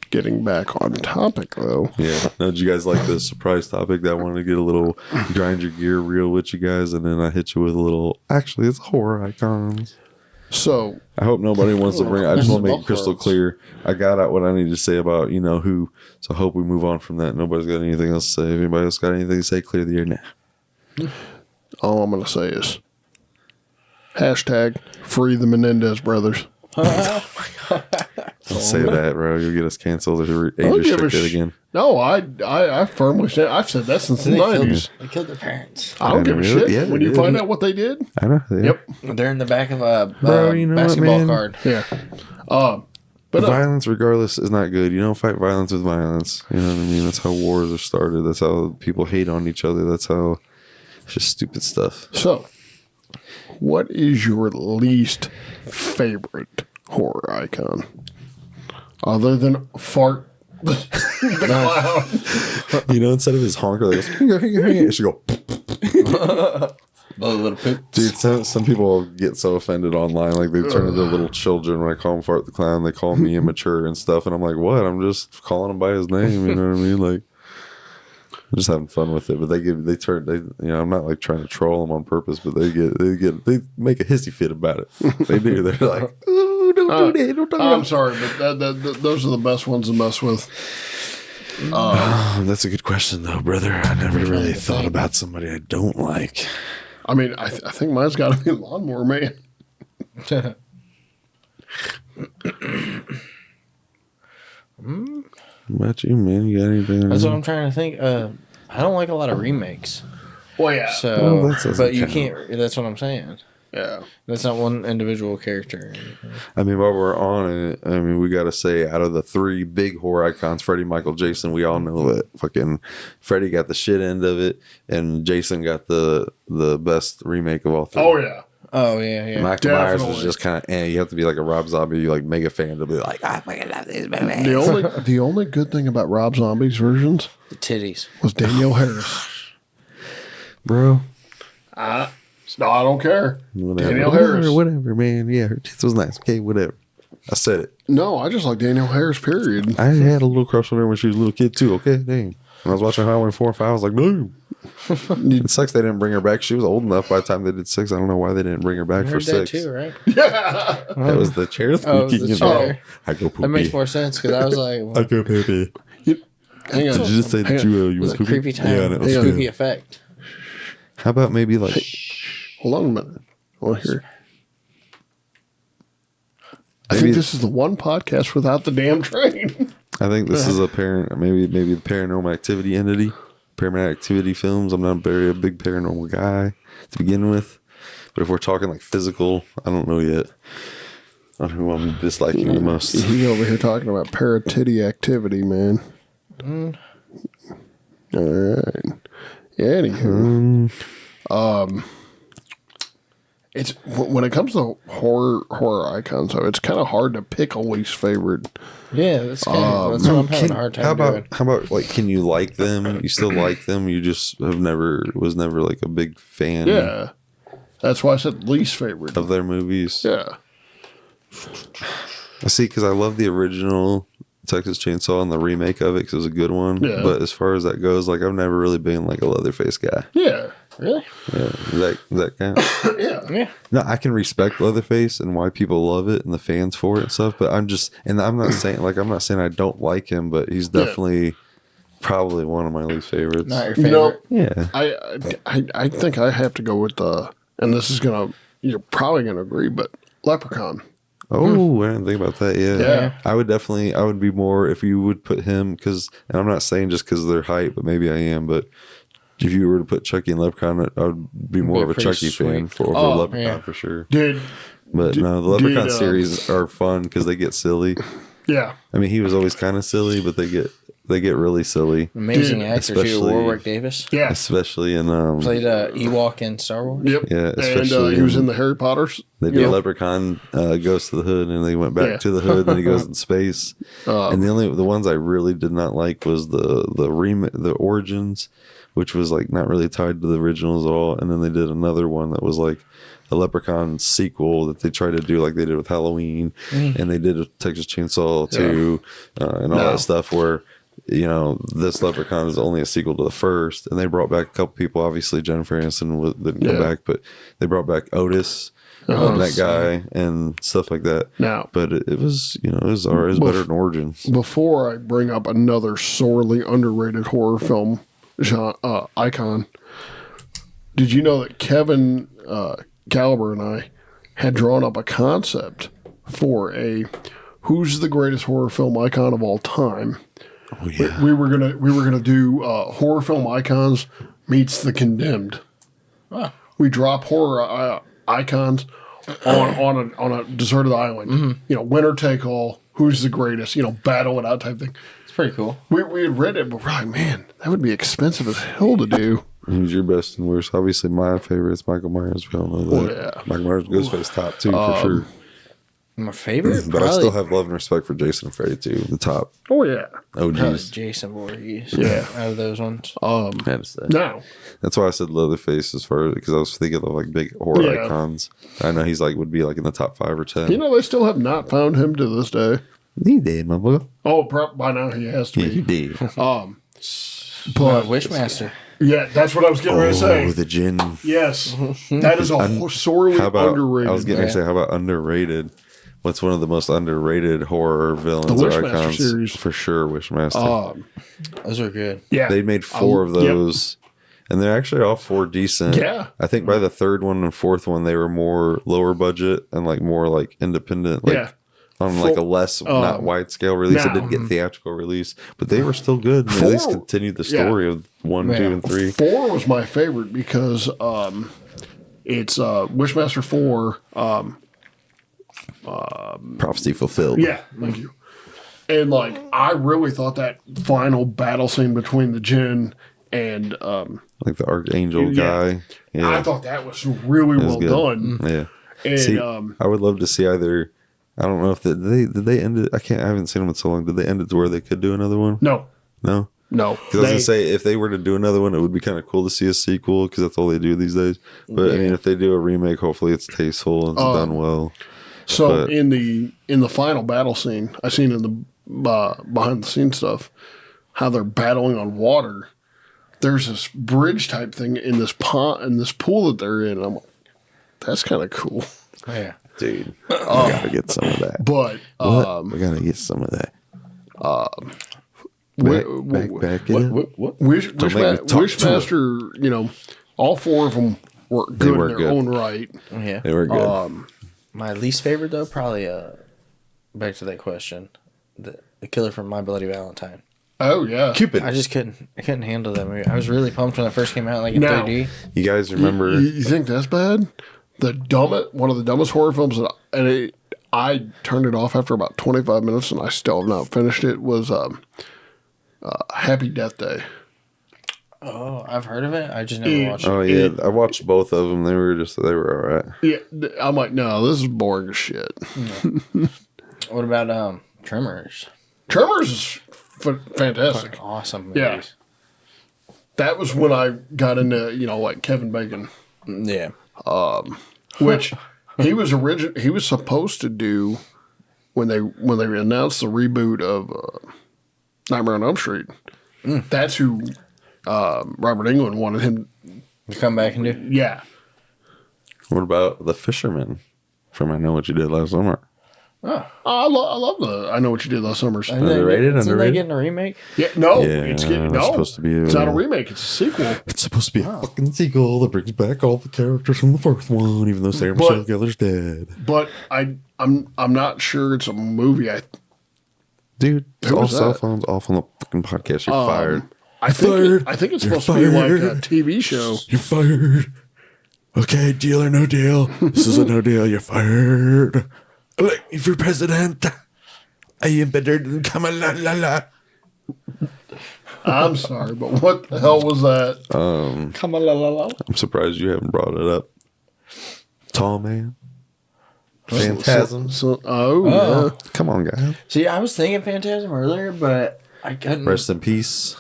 getting back on topic, though. Yeah. Now, did you guys like the surprise topic that I wanted to get a little grind your gear real with you guys, and then I hit you with a little, actually, it's horror icons. So I hope nobody wants to bring, I just want to make it crystal clear. I got out what I need to say about, who, so I hope we move on from that. Nobody's got anything else to say. If anybody else got anything to say, clear the air now. all I'm going to say is hashtag free the Menendez brothers. Don't say that, bro. You'll get us canceled or age Don't give a restricted again. No, I firmly say I've said that since the 90s. They killed their parents. I don't give a shit. Yeah, When you find out what they did, I know. Yeah. yep, They're in the back of a Bro, you know what, basketball man? card. yeah. But Violence, regardless, is not good. You don't fight violence with violence. You know what I mean? That's how wars are started. That's how people hate on each other. That's how it's just stupid stuff. so, what is your least favorite horror icon, other than fart? The clown. Instead of his honker, like, it should go. Little poop. Dude, some people get so offended online, like they turn into little children when I call him Fart the Clown. They call me immature and stuff, and I'm like, what? I'm just calling him by his name. You know what I mean? Like, I'm just having fun with it. But I'm not like trying to troll them on purpose, but they make a hissy fit about it. They do. They're like, ooh, don't do that. Don't do I'm that. sorry, but those are the best ones to mess with. That's a good question, though, brother. I never really thought about somebody I don't like. I mean, I think mine's got to be Lawnmower Man. What about you, man? You got anything? That's what I'm trying to think. I don't like a lot of remakes. Well, yeah. So, Well, that doesn't but you count. can't. That's what I'm saying. Yeah. That's not one individual character. I mean, while we're on it, we got to say, out of the three big horror icons, Freddy, Michael, Jason, we all know that fucking Freddy got the shit end of it, and Jason got the best remake of all three. Oh, yeah. Oh yeah. Michael Myers was Definitely. just kind of, you have to be like a Rob Zombie, like mega fan to be like, I fucking love these movies. The only good thing about Rob Zombie's versions The titties. was Danielle Harris. Bro. No, I don't care. Whatever. Danielle Harris. Whatever, man. Yeah, her tits was nice. Okay, whatever. I said it. No, I just like Danielle Harris, period. I had a little crush on her when she was a little kid, too. Okay, dang. When I was watching Halloween 4 and 5, I was like, no. It sucks they didn't bring her back. She was old enough by the time they did 6. I don't know why they didn't bring her back I for heard that 6. too, right? That was the chair Oh, it was squeaking. the chair. I go poopy. That makes more sense because I was like, I well, go poopy. Hang on. Did you just say that Hang you it was was a poopy? creepy time, Yeah, and it was Hang on. spooky good. effect. How about maybe like... Hold on a minute. I want to hear. I think this is the one podcast without the damn train. I think this is a maybe the Paranormal Activity entity. Paranormal Activity films. I'm not a big paranormal guy to begin with. But if we're talking like physical, I don't know yet on who I'm disliking the most. He's over here talking about paratitty activity, man. All right. Yeah, anywho. It's when it comes to horror icons, though, it's kind of hard to pick a least favorite. Yeah, that's what I'm having a hard time doing. How about like, can you like them? You still like them? You just was never like a big fan. Yeah, that's why I said least favorite of their movies. Yeah, I see, because I love the original Texas Chainsaw and the remake of it because it was a good one. Yeah. But as far as that goes, like I've never really been like a Leatherface guy. yeah, Really? Yeah, that count? Yeah. No, I can respect Leatherface and why people love it and the fans for it and stuff. But I'm not saying I don't like him, but he's definitely probably one of my least favorites. Not your favorite. Yeah, I think I have to go with and this is you're probably gonna agree, but Leprechaun. Oh, I didn't think about that. Yeah. I would be more if you would put him, because, and I'm not saying just because of their height, but maybe I am, but if you were to put Chucky and Leprechaun, I would be more of a Chucky fan for Leprechaun for sure. But no, the Leprechaun series are fun because they get silly. Yeah. I mean, he was always kind of silly, but they get really silly. Amazing actor too, Warwick Davis. Yeah. Especially in played Ewok in Star Wars. Yep. Yeah, and especially he was in the Harry Potters. They did Leprechaun goes to the hood, and they went back to the hood, and then he goes in space. And the ones I really did not like was the Origins, which was like not really tied to the originals at all. And then they did another one that was like a Leprechaun sequel that they tried to do like they did with Halloween, and they did with Texas Chainsaw 2 and all that stuff where, you know, this Leprechaun is only a sequel to the first, and they brought back a couple people. Obviously Jennifer Aniston didn't come back, but they brought back Otis, that guy, and stuff like that. Now, but it was, you know, it was better than Origins. Before I bring up another sorely underrated horror film icon, did you know that Kevin Caliber and I had drawn up a concept for who's the greatest horror film icon of all time? Oh yeah, we were gonna do horror film icons meets The Condemned. Oh. We drop horror icons on a deserted island. Mm-hmm. You know, winner take all. Who's the greatest? You know, battle it out type thing. It's pretty cool. We had read it, but we're like, man, that would be expensive as hell to do. Who's your best and worst? Obviously, my favorite is Michael Myers. We all know that. Yeah. Michael Myers, Ghostface, top two for sure. My favorite, but I still have love and respect for Jason and Freddy too. The top. Oh yeah. OGs. Jason Voorhees. Yeah. Out of those ones. I had to say. No. That's why I said Leatherface as far, because I was thinking of like big horror icons. I know he's would be like in the top 5 or 10. You know, they still have not found him to this day. He did, my boy. Oh, by now he has to be. Yeah, he did. But Wishmaster. Yeah, that's what I was getting ready to say. Oh, the gin. Yes, that is a sorely underrated. I was getting ready to say, how about underrated? What's one of the most underrated horror villains or icons? Series. For sure, Wishmaster. Those are good. Yeah, they made 4 of those, and they're actually all 4 decent. Yeah, I think by the 3rd one and 4th one, they were more lower budget and like more like independent. Like, on like a less not wide scale release. It didn't get theatrical release, but they were still good. And at least continued the story of 1, 2, and 3. 4 was my favorite because it's Wishmaster 4. Prophecy fulfilled. Yeah, thank you. And like, I really thought that final battle scene between the Jinn and like the Archangel guy. Yeah, I thought that was really well done. Yeah. And see, I would love to see either. I don't know if did they end it. I haven't seen them in so long. Did they end it to where they could do another one? No. Because I was gonna say, if they were to do another one, it would be kind of cool to see a sequel because that's all they do these days. But I mean, if they do a remake, hopefully it's tasteful and it's done well. So in the final battle scene, I seen in the behind the scenes stuff how they're battling on water. There's this bridge type thing in this pond, in this pool that they're in. And I'm like, that's kind of cool. Yeah. Dude, we gotta get some of that. But we gotta get some of that. Back in. Wishmaster, you know, all 4 of them were good in their own right. Yeah, they were good. My least favorite though, probably back to that question. The killer from My Bloody Valentine. Oh yeah, Cupid. I couldn't handle that movie. I was really pumped when it first came out, like in Now- 3D. You guys remember? You think that's bad? One of the dumbest horror films I turned it off after about 25 minutes, and I still have not finished it. Was Happy Death Day. Oh, I've heard of it. I just never watched it. Oh yeah, I watched both of them. They were all right. Yeah, I'm like, no, this is boring as shit. What about Tremors? Tremors is fantastic. Awesome Yeah. movies. That was when I got into like Kevin Bacon, Yeah. which he was supposed to do when they announced the reboot of Nightmare on Elm Street. That's who Robert Englund wanted him. To come back and do. Yeah, What about The Fisherman from I Know What You Did Last Summer? I love the I Know What You Did Last Summer. Underrated? Isn't they Underrated? getting a remake? Yeah, no, Yeah, it's getting it's supposed to be it's not a remake. It's a sequel. It's supposed to be a fucking sequel that brings back all the characters from the first one, even though Sarah Michelle Gellar's dead. But I'm not sure it's a movie. Dude, it's Who all was cell that? phones off on the fucking podcast. You're fired. I think it's You're supposed to be like a fired. TV show. You're fired. Okay, deal or no deal. This is a no deal. You're fired. Elect me for president. I am better than Kamala. I'm sorry, but what the hell was that? Come on, la la la. I'm surprised you haven't brought it up. Tall man. Phantasm. Yeah. Come on, guys. See, I was thinking Phantasm earlier, but I couldn't. Rest in peace,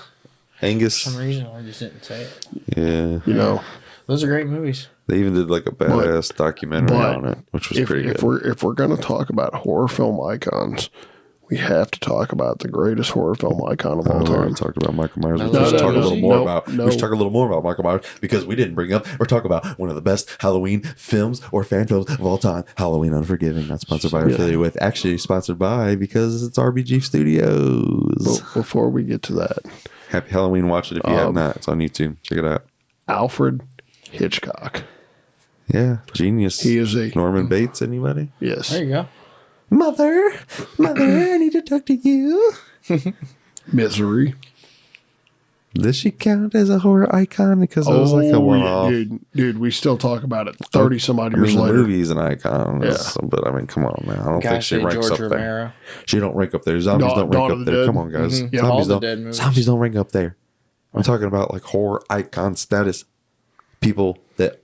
Angus. For some reason, I just didn't say it. Yeah. Those are great movies. They even did like a badass documentary but on it, which was if pretty good. we're gonna talk about horror film icons, we have to talk about the greatest horror film icon of all We already time. talked about Michael Myers. We No, should no, talk a no. little more No, about. no. We should talk a little more about Michael Myers because we didn't bring up or talk about one of the best Halloween films or fan films of all time. Halloween Unforgiven, not sponsored by or affiliated with. Actually, sponsored by because it's RBG Studios. But before we get to that, Happy Halloween! Watch it if you have not. It's on YouTube. Check it out. Alfred Hitchcock. Yeah, genius. He is a Norman Bates. Anybody? yes. There you go. Mother, I need to talk to you. Misery. Does she count as a horror icon because it was like a one-off? dude, we still talk about it 30 some odd years the later. movie's an icon, Yeah. but I mean, come on, man. I don't Guy think she say ranks George up Romero. there. She don't rank up there. Zombies don't Dawn rank of up the there. Dead. Come on, guys. Yeah, all Zombies the don't. dead movies. Zombies don't rank up there. I'm talking about like horror icon status people that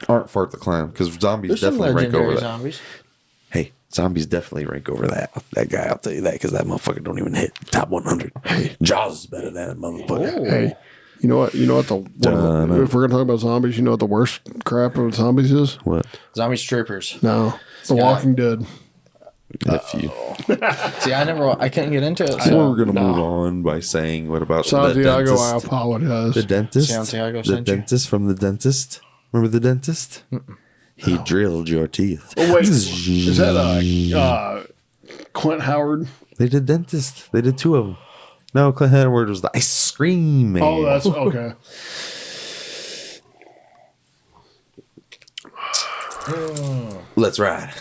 aren't Fart the Clown because zombies There's some definitely rank over legendary that. zombies. Hey, zombies definitely rank over that. That guy, I'll tell you that because that motherfucker don't even hit top 100. Hey, Jaws is better than that motherfucker. Hey, you know what? If we're gonna talk about zombies, you know what the worst crap of zombies is? What? Zombie strippers. No, The Walking Dead. If you. See, I couldn't get into it. So So we're gonna move on by saying, what about the Santiago, I dentist? apologize. The dentist? Santiago The sent you? dentist from the dentist? Remember the dentist? He drilled your teeth. Oh wait, is that Clint Howard? They did dentist. They did two of them. No, Clint Howard was the ice cream man. Oh, that's okay. Let's ride.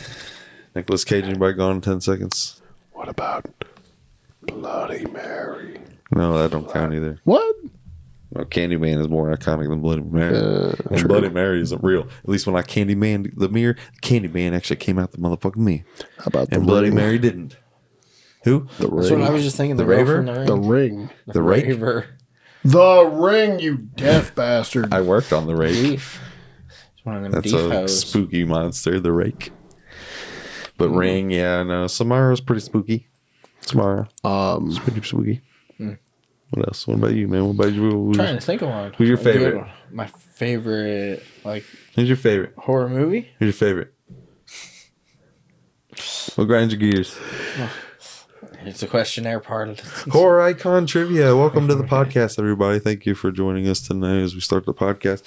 Nicolas Cage, anybody gone in 10 seconds? What about Bloody Mary? No, that don't count either. What? No, Candyman is more iconic than Bloody Mary. And Bloody Mary isn't real. At least when I Candyman the mirror, Candyman actually came out the motherfucking me. How about And the Bloody Ring? Mary didn't. Who? The that's what I Ring. was just thinking. The Raver? Raver? The Ring. The Rake? Raver. The Ring, you deaf bastard. I worked on the Rake. Thief. It's one of them That's thief a hoes. spooky monster, the Rake. But Ring, yeah, no. Samara's pretty spooky. Samara. It's pretty spooky. What else? What about you, man? What about you? Trying to think of one. Who's your A good favorite? one. My favorite, Who's your favorite? horror movie? Who's your favorite? What grinds your gears? It's a questionnaire part of it. Horror icon trivia. Welcome to the podcast, everybody. Thank you for joining us tonight as we start the podcast.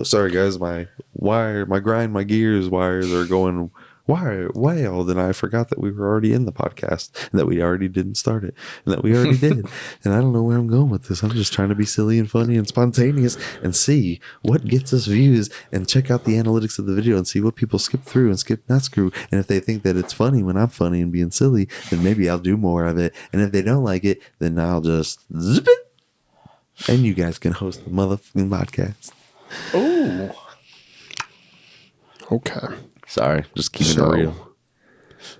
Sorry, guys. My gears wires are going Well, then I forgot that we were already in the podcast and that we already didn't start it and that we already did. And I don't know where I'm going with this. I'm just trying to be silly and funny and spontaneous and see what gets us views and check out the analytics of the video and see what people skip through and skip not screw. And if they think that it's funny when I'm funny and being silly, then maybe I'll do more of it. And if they don't like it, then I'll just zip it. And you guys can host the motherfucking podcast. Ooh. Okay. Sorry, just keeping it real.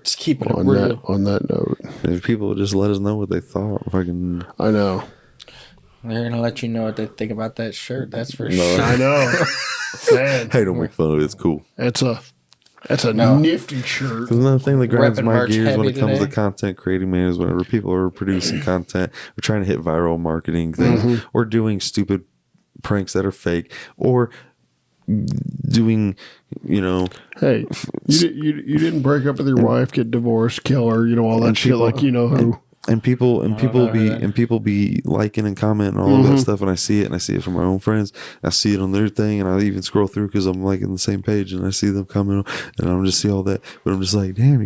Just keeping it real. On that note, If people would just let us know what they thought, fucking. I know. They're gonna let you know what they think about that shirt. That's for sure. I know. Man, Hey, don't make fun of it. It's cool. it's a nifty shirt. There's another thing that grinds Repping my merch gears when heavy it comes to today. content creating, man, is whenever people are producing content, we're trying to hit viral marketing things, or doing stupid pranks that are fake, or doing, Hey, you didn't break up with your wife, get divorced, kill her, all that shit. Like who? and people be liking and commenting all of that stuff, and I see it from my own friends. I see it on their thing, and I even scroll through because I'm liking the same page, and I see them comment, and I'm just see all that, but I'm just like, damn,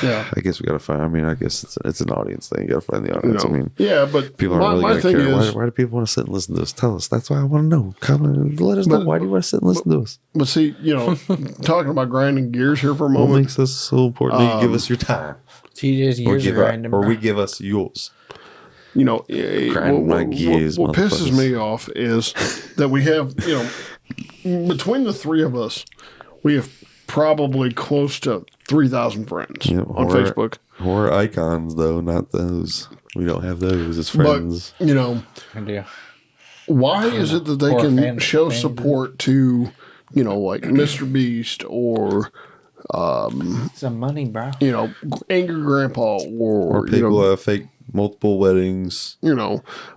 Yeah. I guess we gotta find. I mean, I guess it's an audience thing. You gotta find the audience. I mean, yeah, but people aren't really my gonna thing care. is, Why do people want to sit and listen to us? Tell us. That's why I want to know. Comment. Let us know. Why do you want to sit and listen to us? but see, talking about grinding gears here for a What moment. makes us so important? That you give us your time, TJ's or years are grinding. or we give us yours. Grinding my gears, what pisses motherfuckers. me off is that we have, between the three of us, we have probably close to 3,000 friends on Facebook. Horror icons, though, not those. We don't have those as friends. But, I do. why is it that they Horror can fan- show fan support to, like Mr. Beast or, Some money, bro. Angry Grandpa or people have fake multiple weddings with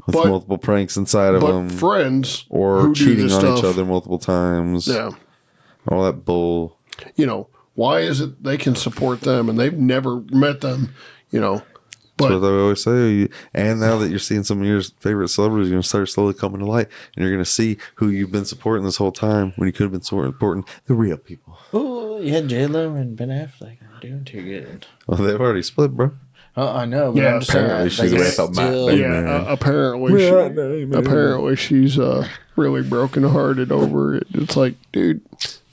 but multiple pranks inside of them, friends or who do cheating this on each stuff, other multiple times. Yeah. All that bull. Why is it they can support them and they've never met them, That's but what I always say. And now that you're seeing some of your favorite celebrities, you're going to start slowly coming to light. And you're going to see who you've been supporting this whole time when you could have been supporting the real people. Oh, you had J-Lo and Ben Affleck. I'm doing too good. Well, they've already split, bro. Oh, I know. But Yeah, I'm just apparently saying, she's it's away from still- Matt yeah, man. apparently she's really brokenhearted over it. It's like, dude,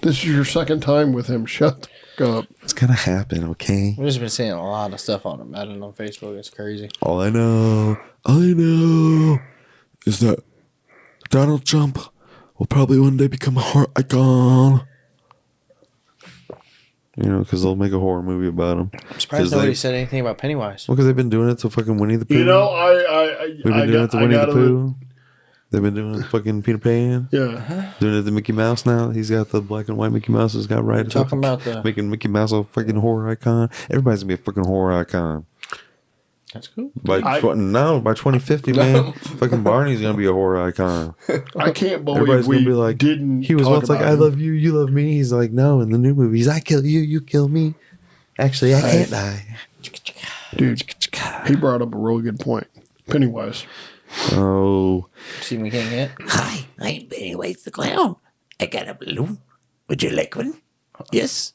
this is your second time with him. Shut the fuck up. It's going to happen, okay? We've just been seeing a lot of stuff on him. I don't know, on Facebook. It's crazy. All I know is that Donald Trump will probably one day become a horror icon. Because they'll make a horror movie about him. I'm surprised nobody said anything about Pennywise. Well, because they've been doing it to fucking Winnie the Pooh. We've been doing it to Winnie the Pooh. They've been doing it to fucking Peter Pan. Yeah. Doing it to Mickey Mouse now. He's got the black and white Mickey Mouse. He's got right. Talking about the... Making Mickey Mouse a fucking horror icon. Everybody's gonna be a fucking horror icon. That's cool. By 2050, man, fucking Barney's gonna be a horror icon. I can't believe Everybody's we gonna be like, didn't. He was talk once like, about I him. love you, you love me. He's like, no. In the new movies, I kill you, you kill me. Actually, I can't die. Dude, he brought up a really good point. Pennywise. Oh, See me can't get. Hi, I'm Pennywise the Clown. I got a balloon. Would you like one? Yes.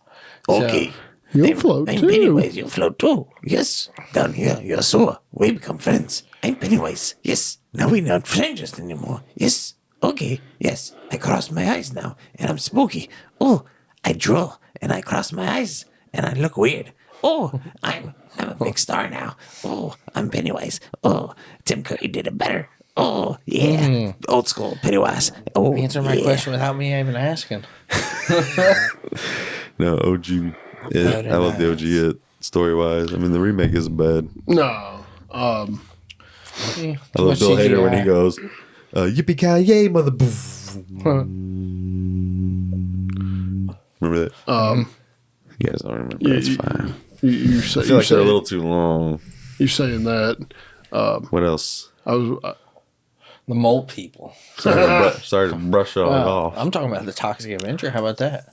Okay. You'll float I'm too. Pennywise. You float too. Yes. Down here, you're sore. We become friends. I'm Pennywise. Yes. Now we're not strangers anymore. Yes. Okay. Yes. I cross my eyes now, and I'm spooky. Oh, I draw, and I cross my eyes, and I look weird. Oh, I'm a big star now. Oh, I'm Pennywise. Oh, Tim Curry did it better. Oh, yeah. Old school Pennywise. Oh, Answer my question without me even asking. no, OG. Yeah, I love the OG story wise. I mean, the remake isn't bad. No. I love Bill Hader when he goes, yippee ki yay, mother. Remember that? You guys don't remember? Yeah, That's fine. You say, I feel like they're a little too long. You saying that? What else? I was. The mole people. Sorry to brush all off. I'm talking about the Toxic Avenger. How about that?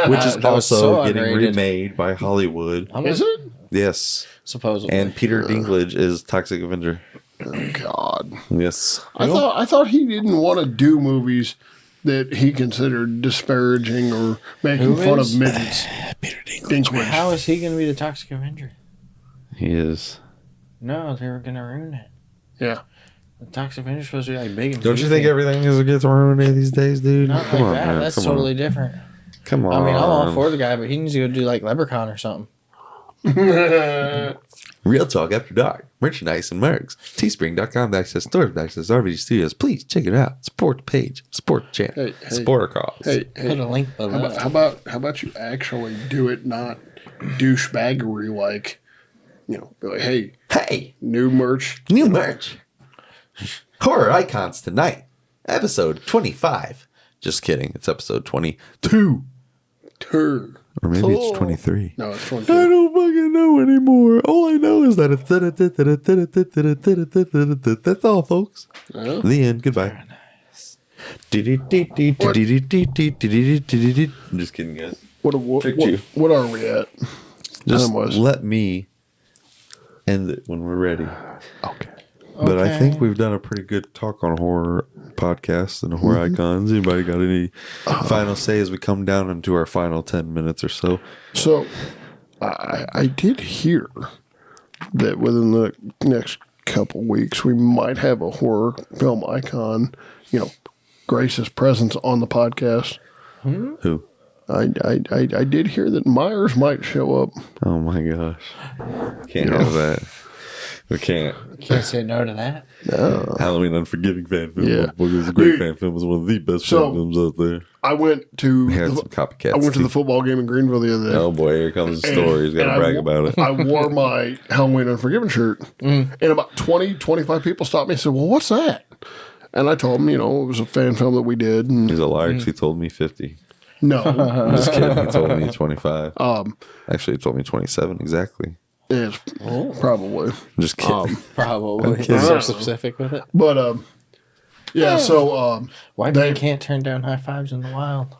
Which is that was also so getting underrated. remade by Hollywood. Is it? Yes. Supposedly. And Peter Dinklage is Toxic Avenger. Oh God. Yes. I thought he didn't want to do movies that he considered disparaging or making fun of midgets. Dinklage. How is he going to be the Toxic Avenger? He is. No, they were going to ruin it. Yeah. The Toxic Avenger's supposed to be like big and Don't you goofy. think everything gets ruined these days, dude? Not Come like on, that. man. That's Come totally on. different. Come on. I mean, I'm all for the guy, but he needs to go do like Leprechaun or something. Real Talk After Dark. Merchandise and mergs. Teespring.com/stores/RVG Studios. Please check it out. Support the page. Support the channel. Hey, Support our cause. Hey, Put a link below. how about you actually do it, not douchebaggery like, be like, hey, Hey, new merch. new merch. Horror Icons Tonight. Episode 25. Just kidding. It's episode 22. Turd. Or maybe it's 23. No, it's I 22. don't fucking know anymore. All I know is that it's that's all, folks. Yeah. The end. Goodbye. I'm just kidding, guys. What Picked you. what are we at? Just Time-wise. let me end it when we're ready. Okay. But I Okay. think we've done a pretty good talk on horror podcasts and horror icons. Anybody got any final say as we come down into our final 10 minutes or so? So, I did hear that within the next couple weeks we might have a horror film icon, grace his presence on the podcast. Who? I did hear that Myers might show up. Oh my gosh. Can't have that. We can't. Can't say no to that. Halloween Unforgiving fan film. Yeah. Well, it's a great Dude. fan film. It's one of the best So- fan films out there. I went to We had the, some copycats. I went to the too. football game in Greenville the other day. Oh boy, here comes the story. He's got And to brag about it. I wore my Halloween Unforgiven shirt, and about 20-25 people stopped me and said, "Well, what's that?" And I told them, it was a fan film that we did. And He's a liar 'cause he told me 50. no, I'm just kidding. He told me 25. Um, Actually, he told me 27 exactly. it's probably. I'm just kidding. Probably. kidding. So specific with it. But yeah. So White man can't turn down high fives in the wild.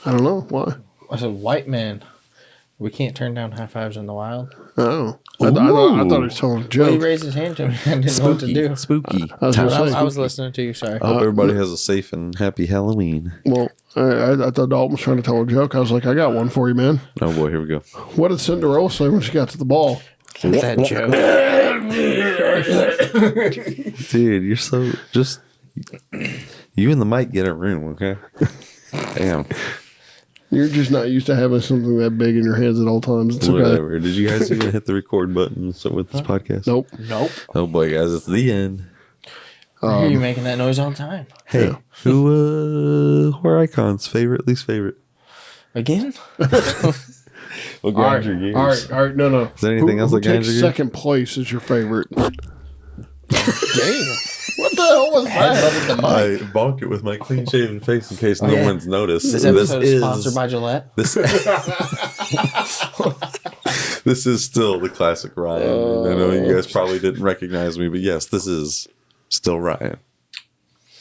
I don't know why. I said, white man, we can't turn down high fives in the wild. Oh, I thought he was telling a Well, he joke. raised his hand to me. I didn't know what to do. Spooky. I was gonna say, I was listening to you. Sorry. I hope everybody has a safe and happy Halloween. well, I thought Dalton was trying to tell a joke. I was like, I got one for you, man. Oh boy, here we go. What did Cinderella say when she got to the ball? That joke. Dude, you're so just. You and the mic get a room, okay? Damn. You're just not used to having something that big in your hands at all times. It's okay. Whatever. Did you guys even hit the record button with this podcast? Nope. Nope. Oh boy, guys, it's the end. I hear you making that noise all the time. Hey, Yeah. who are icons? Favorite, least favorite? Again? What All right, grinds your gears? all right. No. Is there anything else who that grinds takes your gears? second place is your favorite? Damn. What the hell was that? Headbutted the mic. I bonked it with my clean shaven face in case no one's noticed. This episode is sponsored by Gillette. This, this is still the classic Ryan. I know you guys probably didn't recognize me, but yes, this is still Ryan.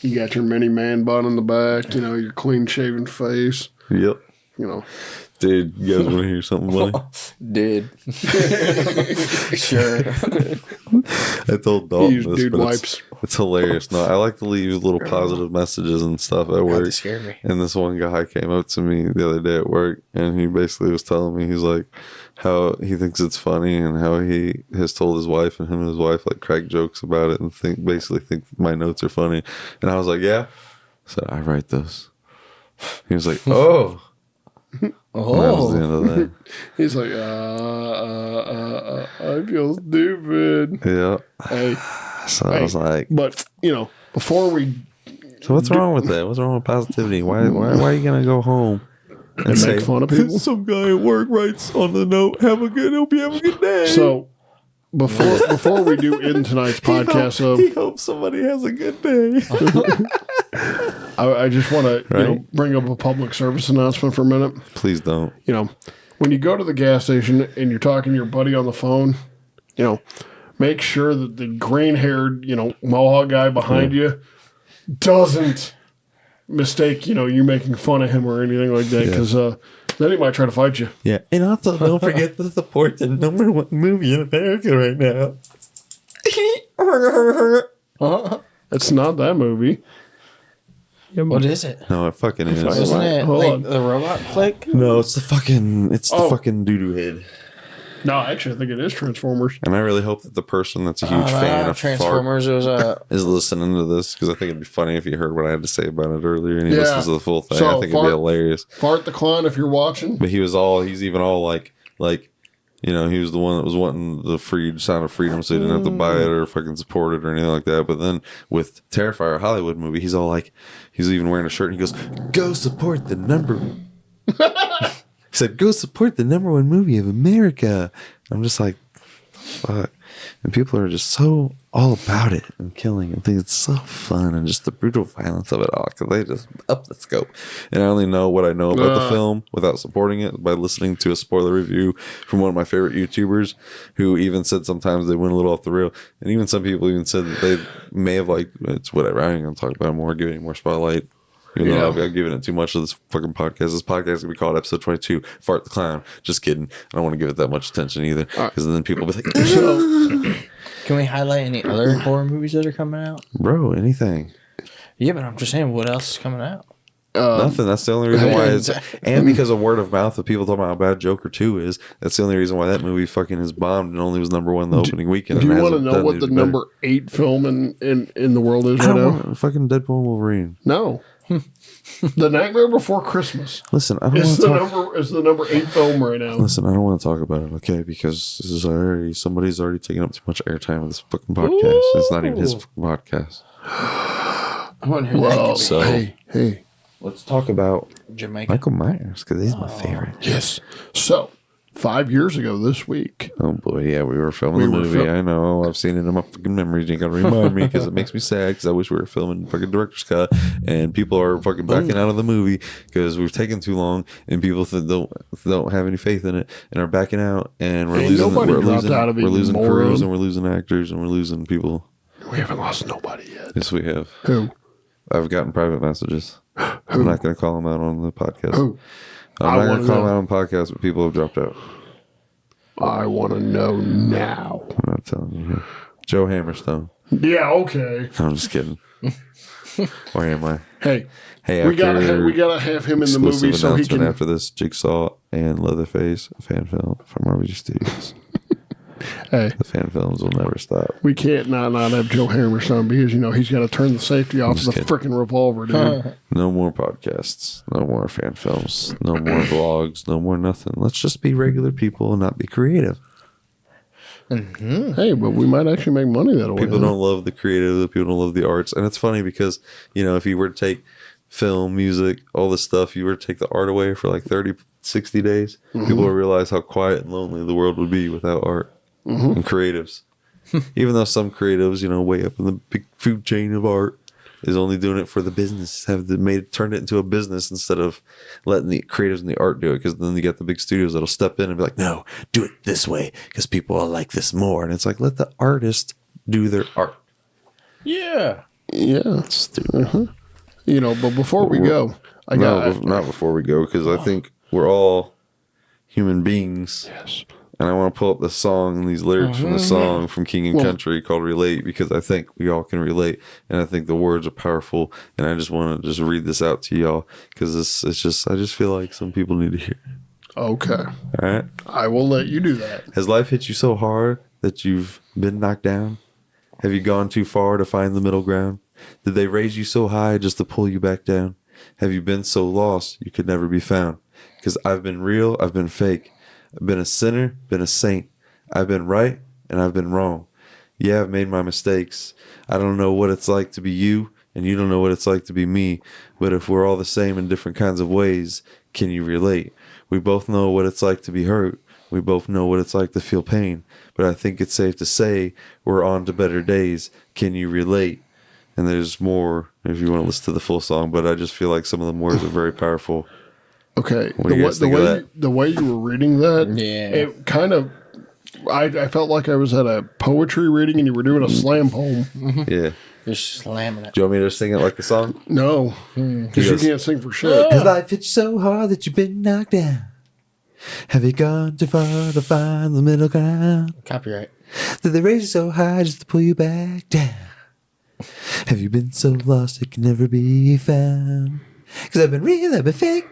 You got your mini man bun in the back. Your clean shaven face. Yep. Dude, you guys want to hear something funny? Dude. Sure. I told Dalton Use this, dude but wipes. it's hilarious. No, I like to leave little positive messages and stuff at work. That scared me. And this one guy came up to me the other day at work, and he basically was telling me, he's like, how he thinks it's funny and how he has told his wife, and him and his wife like crack jokes about it and basically think my notes are funny. And I was like, yeah. I said, I write those. He was like, oh. And that was the end of that. He's like, I feel stupid. Yeah. Hey, So I was like, but before we so what's wrong with that? What's wrong with positivity? Why are you gonna go home and say, make fun of people, Some guy at work writes on the note, hope you have a good day. so before we do end tonight's podcast, he hopes somebody has a good day. I just want to Right. bring up a public service announcement for a minute. please don't. When you go to the gas station and you're talking to your buddy on the phone, make sure that the green-haired, mohawk guy behind you doesn't mistake, you making fun of him or anything like that, because then he might try to fight you. Yeah, and also don't forget to support the #1 movie in America right now. It's not that movie. What is it? No, it fucking is. Wasn't it Hold like on. the robot flick? No, it's the fucking doo-doo head. No, actually, I think it is Transformers. And I really hope that the person that's a huge fan of Transformers. It was is listening to this, because I think it'd be funny if he heard what I had to say about it earlier and he Yeah. listens to the full thing. So, I think it'd be hilarious. Fart the Clown, if you're watching. But he's even all like, you know, he was the one that was wanting the sound of freedom, so he didn't have to buy it or fucking support it or anything like that. But then with Terrifier, a Hollywood movie, he's all like, he's even wearing a shirt and he goes, "Go support the number." He said, "Go support the #1 movie of America." I'm just like, fuck. And people are just so all about it and killing. I think it's so fun and just the brutal violence of it all, because they just up the scope. And I only know what I know about the film without supporting it by listening to a spoiler review from one of my favorite YouTubers, who even said sometimes they went a little off the rail. And even some people even said that they may have, like, it's whatever. I ain't gonna talk about it more, giving it more spotlight. You know, I've given it too much of this fucking podcast. This podcast is going to be called episode 22, Fart the Clown. Just kidding. I don't want to give it that much attention either, because then people will be like, Can we highlight any other horror movies that are coming out? bro, anything. Yeah, but I'm just saying, what else is coming out? Nothing. That's the only reason why it's, and because of word of mouth of people talking about how bad Joker 2 is. That's the only reason why that movie fucking is bombed and only was #1 the opening weekend. Do you and want to hasn't know done what any the better. number 8 film in the world is I right don't now? want fucking Deadpool and Wolverine. No. The Nightmare Before Christmas Listen, I don't want is to talk. is the number 8 film right now. Listen, I don't want to talk about it, okay? Because this is somebody's already taking up too much airtime with this fucking podcast. It's not even his fucking podcast. I want to hear Well, that. So- hey. Let's talk about Jamaica. Michael Myers, because he's my favorite. Yes. So, 5 years ago this week. Oh boy, yeah, we were filming the movie. I know, I've seen it in my fucking memories. You gotta remind me, because it makes me sad, because I wish we were filming fucking director's cut, and people are fucking backing out of the movie because we've taken too long, and people don't have any faith in it, and are backing out, and we're Ain't losing nobody dropped out of it, we're losing you crews, moron. and we're losing actors, and we're losing people. We haven't lost nobody yet. Yes, we have. Who? I've gotten private messages. I'm not going to call them out on the podcast. Who? I'm not going wanna to call them know. out on the podcast, but people have dropped out. I want to know now. I'm not telling you. Who. Joe Hammerstone. Yeah, okay. No, I'm just kidding. Or am I? Hey, Hey, we gotta have him in the movie exclusive so he announcement can. after this, Jigsaw and Leatherface fan film from RBG Studios. Hey, The fan films will never stop. we can't not have Joe Hammerstone because he's got to turn the safety off of the kidding. freaking revolver, dude. No more podcasts. No more fan films. No more vlogs. No more nothing. Let's just be regular people and not be creative. Hey, but we might actually make money that way. People huh? don't love the creative. People don't love the arts. And it's funny because, you know, if you were to take film, music, all this stuff, you were to take the art away for like 30, 60 days, people will realize how quiet and lonely the world would be without art and creatives. Even though some creatives, you know, way up in the big food chain of art, is only doing it for the business, turned it into a business instead of letting the creatives and the art do it. Because then you get the big studios that'll step in and be like, no, do it this way because people will like this more. And it's like, let the artist do their art. Yeah. Yeah. Stupid. But before we go, Not before we go, because I think we're all human beings. Yes. And I want to pull up the song and these lyrics from the song from King and Country called Relate, because I think we all can relate. And I think the words are powerful. And I just want to just read this out to y'all, because I just feel like some people need to hear it. Okay. All right. I will let you do that. Has life hit you so hard that you've been knocked down? Have you gone too far to find the middle ground? Did they raise you so high just to pull you back down? Have you been so lost you could never be found? Because I've been real, I've been fake. I've been a sinner, been a saint. I've been right and I've been wrong. Yeah, I've made my mistakes. I don't know what it's like to be you, and you don't know what it's like to be me. But if we're all the same in different kinds of ways, can you relate? We both know what it's like to be hurt. We both know what it's like to feel pain. But I think it's safe to say we're on to better days. Can you relate? And there's more if you want to listen to the full song, but I just feel like some of the words are very powerful. Okay. What do you guys think of that? The way you were reading that, it kind of, I felt like I was at a poetry reading and you were doing a slam poem. Yeah. Just slamming it. Do you want me to sing it like the song? No, because you Yes. can't sing for shit. Has life hit you so hard that you've been knocked down? Have you gone too far to find the middle ground? Copyright. Did they raise you so high just to pull you back down? Have you been so lost it can never be found? Cause I've been real, I've been fake.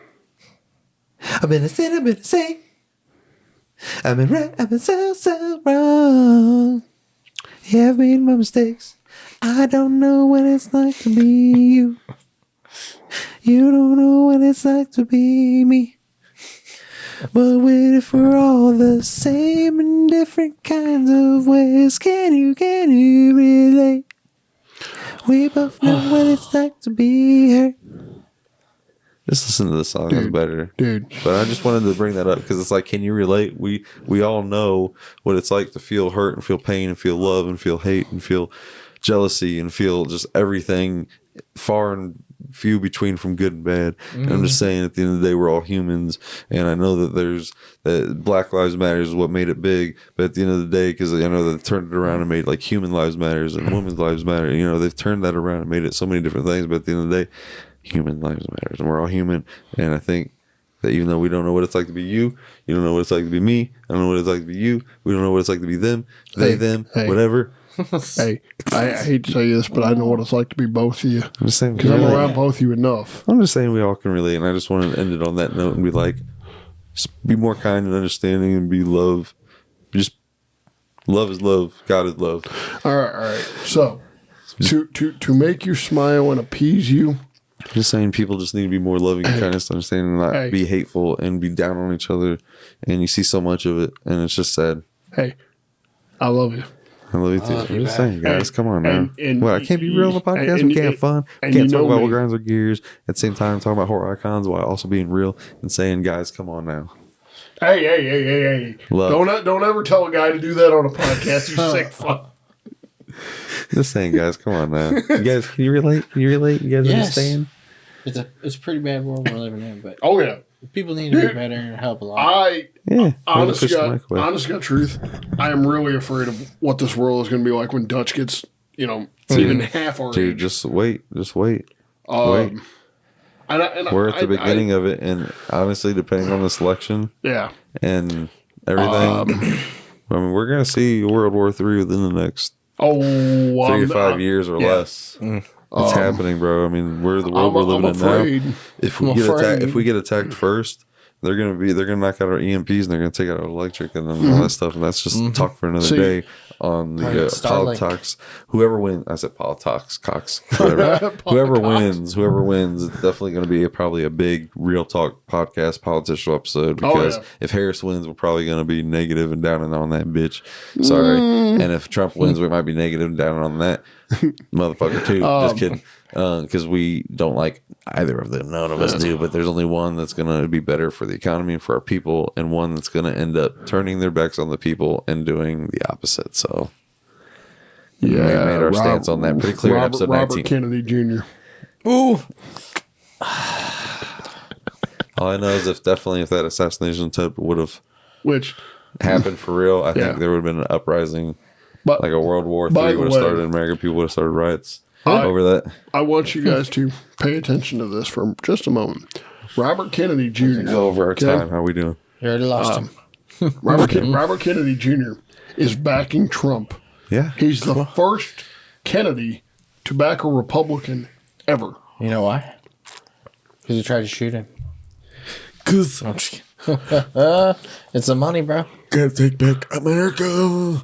I've been a sin, I've been a saint. I've been right, I've been so wrong. Yeah, I've made my mistakes. I don't know what it's like to be you. You don't know what it's like to be me. But what if we're all the same in different kinds of ways? Can you relate? We both know what it's like to be hurt. Just listen to the song. It's better. Dude. But I just wanted to bring that up because it's like, can you relate? We all know what it's like to feel hurt and feel pain and feel love and feel hate and feel jealousy and feel just everything far and few between from good and bad. And I'm just saying, at the end of the day, we're all humans. And I know that Black Lives Matter is what made it big. But at the end of the day, because I know they've turned it around and made like human lives matters and women's lives matter. You know, they've turned that around and made it so many different things. But at the end of the day, human lives matters, and we're all human. And I think that even though we don't know what it's like to be you don't know what it's like to be me, I don't know what it's like to be you, we don't know what it's like to be them, them, whatever. Hey, I hate to say this, but I know what it's like to be both of you. I'm just saying, Because I'm around both of you enough. I'm just saying we all can relate, and I just wanted to end it on that note and be like, just be more kind and understanding and be love. Just love is love, God is love. All right. So, to make you smile and appease you, I'm just saying people just need to be more loving and kindness, understanding, and not be hateful and be down on each other. And you see so much of it, and it's just sad. hey, I love you. I love you too. I'm just saying, guys, come on now. And What, I can't be real on the podcast? We can't have fun. We can't talk about what grinds our gears at the same time, talking about horror icons while also being real and saying, guys, come on now. Hey. Love. Don't ever tell a guy to do that on a podcast. You sick fuck. Just saying, guys, come on now. You guys, can you relate? You guys understand? It's a pretty bad world we're living in, but Oh, yeah. people need to be better and help a lot. Honestly, got truth. I am really afraid of what this world is going to be like when Dutch gets, even half our Dude, age. just wait. Wait. And We're at the beginning of it, and honestly, depending on this election and everything, I mean, we're going to see World War III within the next 3 to 5 years or less. It's happening, bro. I mean, we're the world we're living in now. If we get attacked first, they're gonna knock out our EMPs and they're gonna take out our electric and then all that stuff. And that's just talk for another day on the politics. Whoever wins, I said politics, Cox. Whoever wins, it's definitely gonna be probably a big real talk podcast political episode because if Harris wins, we're probably gonna be negative and down and on that bitch. Sorry. And if Trump wins, we might be negative and down on that motherfucker too. Just kidding. Because we don't like either of them. None of us do. But there's only one that's going to be better for the economy and for our people, and one that's going to end up turning their backs on the people and doing the opposite. So, we made our stance on that pretty clear in episode 19. Robert Kennedy Jr. Ooh. All I know is if that assassination attempt would have happened for real, I think there would have been an uprising, like a World War III would have started in America. People would have started riots over that. I want you guys to pay attention to this for just a moment. Robert Kennedy Jr. Go over our time. How we doing? You already lost him. Robert Kennedy Jr. is backing Trump. Yeah. He's the first Kennedy to back a Republican ever. You know why? Because he tried to shoot him. Cause I'm just kidding. It's the money, bro. gotta take back America.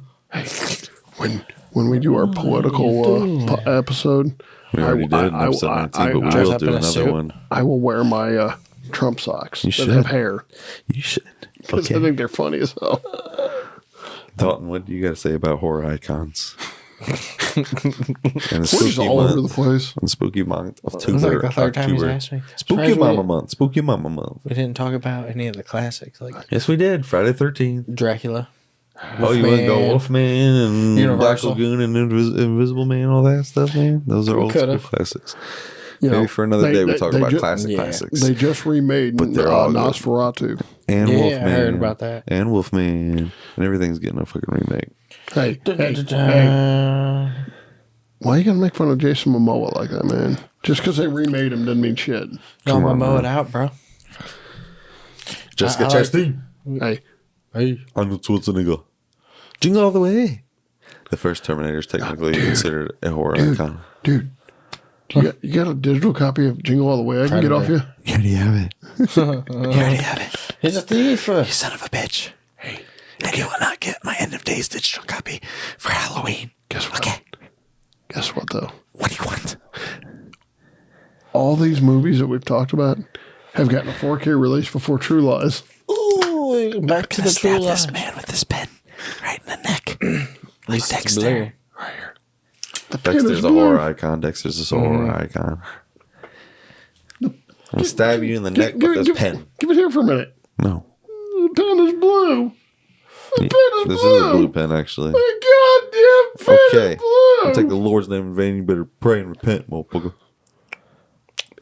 When we do our political episode, We already did in episode 19, but we will do another one. I will wear my Trump socks that should. have hair. You should. Because I think they're funny as hell. Dalton, what do you got to say about horror icons? We're just all over the place. And spooky month of It was like the third time he's October. asked me. Spooky Mama month. Spooky Mama month. We didn't talk about any of the classics like Yes, we did. Friday 13th. Dracula. Oh, you want to go Wolfman and Universal. Black Lagoon and Invisible Man, all that stuff, man? Those are old school could've. classics. You Maybe know, for another day we talk about Yeah. classics. They just remade they're all good. Nosferatu. And Yeah, I Wolfman. heard about that. And Wolfman. And everything's getting a fucking remake. Hey, why you gotta make fun of Jason Momoa like that, man? Just because they remade him doesn't mean shit. No, I'm gonna on, mow man. it out, bro. Jessica I like- Chastain. Hey, Arnold Schwarzenegger. Jingle all the way. The first Terminator is technically considered a horror icon. Dude, you got a digital copy of Jingle All the Way I can get off you? You already have it. You already have it. He's a thief. You son of a bitch. Hey. And you will not get my end of days digital copy for Halloween. Guess what? Okay. Guess what, though? What do you want? All these movies that we've talked about have gotten a 4K release before True Lies. Ooh, back to I'm gonna the true stab lies. this man with this pen right in the neck. At least Like it's Dexter. blue. Right here. The pen is Dexter's a blue. horror icon. Dexter's a horror icon. I'll stab you in the neck with this pen. Give it here for a minute. No. The pen is blue. The pen is This blue. is a blue pen, actually. The goddamn pen Okay. is blue. I'll take the Lord's name in vain. You better pray and repent, motherfucker.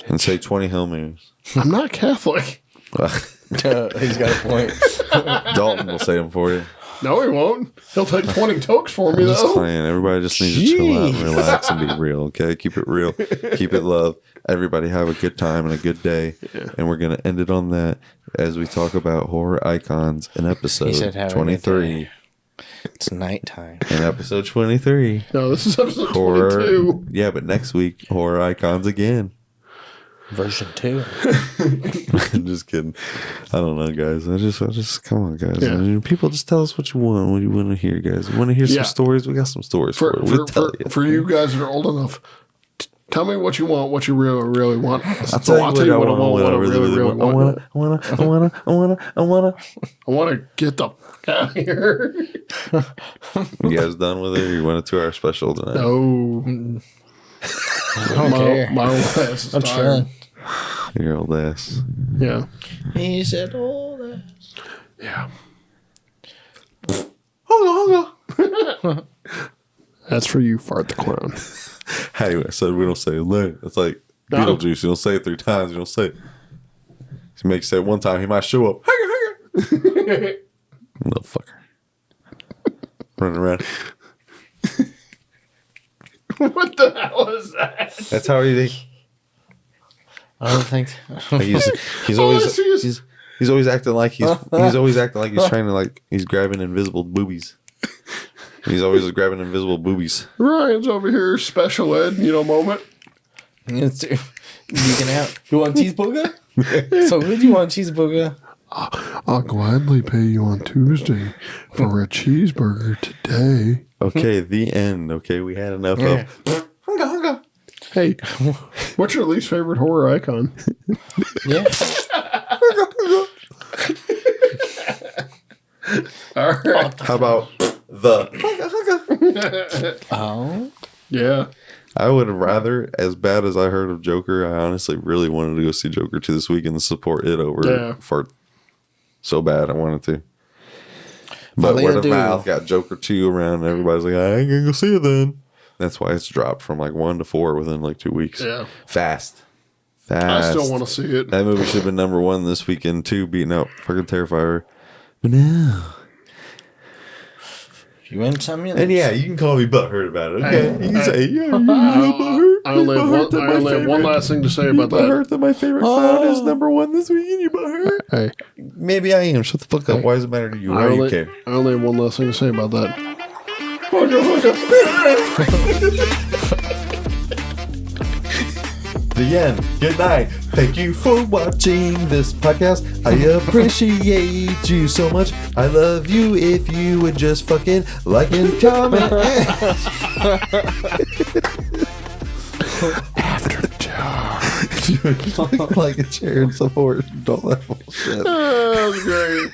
And say 20 Hail Marys. I'm not Catholic. He's got a point. Dalton will say them for you. No, he won't. He'll take 20 tokes for me, I'm just though. playing. Everybody just needs to chill out and relax and be real, okay? Keep it real. Keep it love. Everybody have a good time and a good day. Yeah. And we're going to end it on that as we talk about horror icons in episode said have a good 23. day. It's nighttime. In episode 23. No, this is episode Horror. 22. Yeah, but next week, horror icons again. Version 2. I'm just kidding. I don't know, guys. I just come on, guys. Yeah. I mean, people just tell us what you want. What you want to hear, guys. You want to hear Yeah. some stories? We got some stories for, you. We'll tell you. For you guys that are old enough, tell me what you want, what you really, really want. I'll tell you what I want. What I really want. I want to get the fuck out of here. You guys done with it? Or you went to our special tonight? No. I don't care. My old ass is I'm tired. chilling. Your old ass. Yeah. He said all that. Yeah. Hunga. That's for you, Fart the Clown. Anyway, so we don't say late. It's like No. Beetlejuice. You don't say it 3 times. You don't say it. He makes say it 1 time. He might show up. Little fucker. Running around. What the hell is that? That's how he think. I don't think. Like he's All I always see is- he's always acting like he's always acting like he's trying to like he's grabbing invisible boobies. He's always grabbing invisible boobies. Ryan's over here, special ed, moment. It's geeking out. You want cheeseburger? So who do you want cheeseburger? I'll gladly pay you on Tuesday for a cheeseburger today. Okay, the end. Okay, we had enough Yeah. of. Hey, what's your least favorite horror icon? Yeah. All right. How about the? Oh. Yeah. I would rather, as bad as I heard of Joker, I honestly really wanted to go see Joker 2 this week and support it over Fart. So bad I wanted to. But Well, word of do. mouth got Joker 2 around and everybody's like, I ain't gonna go see it then. That's why it's dropped from like 1 to 4 within like 2 weeks. Yeah. Fast. I still want to see it. That movie should have been number 1 this weekend too, beating out fucking Terrifier. But no. You win some, you And lose. yeah, you can call me butthurt about it. Okay, you can say, yeah, I only have one last thing to say about that. butthurt that my favorite clown is number 1 this weekend. You butthurt. Hey, Maybe I am. Shut the fuck up. Why does it matter to you? Why do you care? I only have one last thing to say about that. The end. Good night. Thank you for watching this podcast. I appreciate you so much. I love you if you would just fucking like and comment. After dark. Like a chair and support. Don't laugh. Shit. That was great.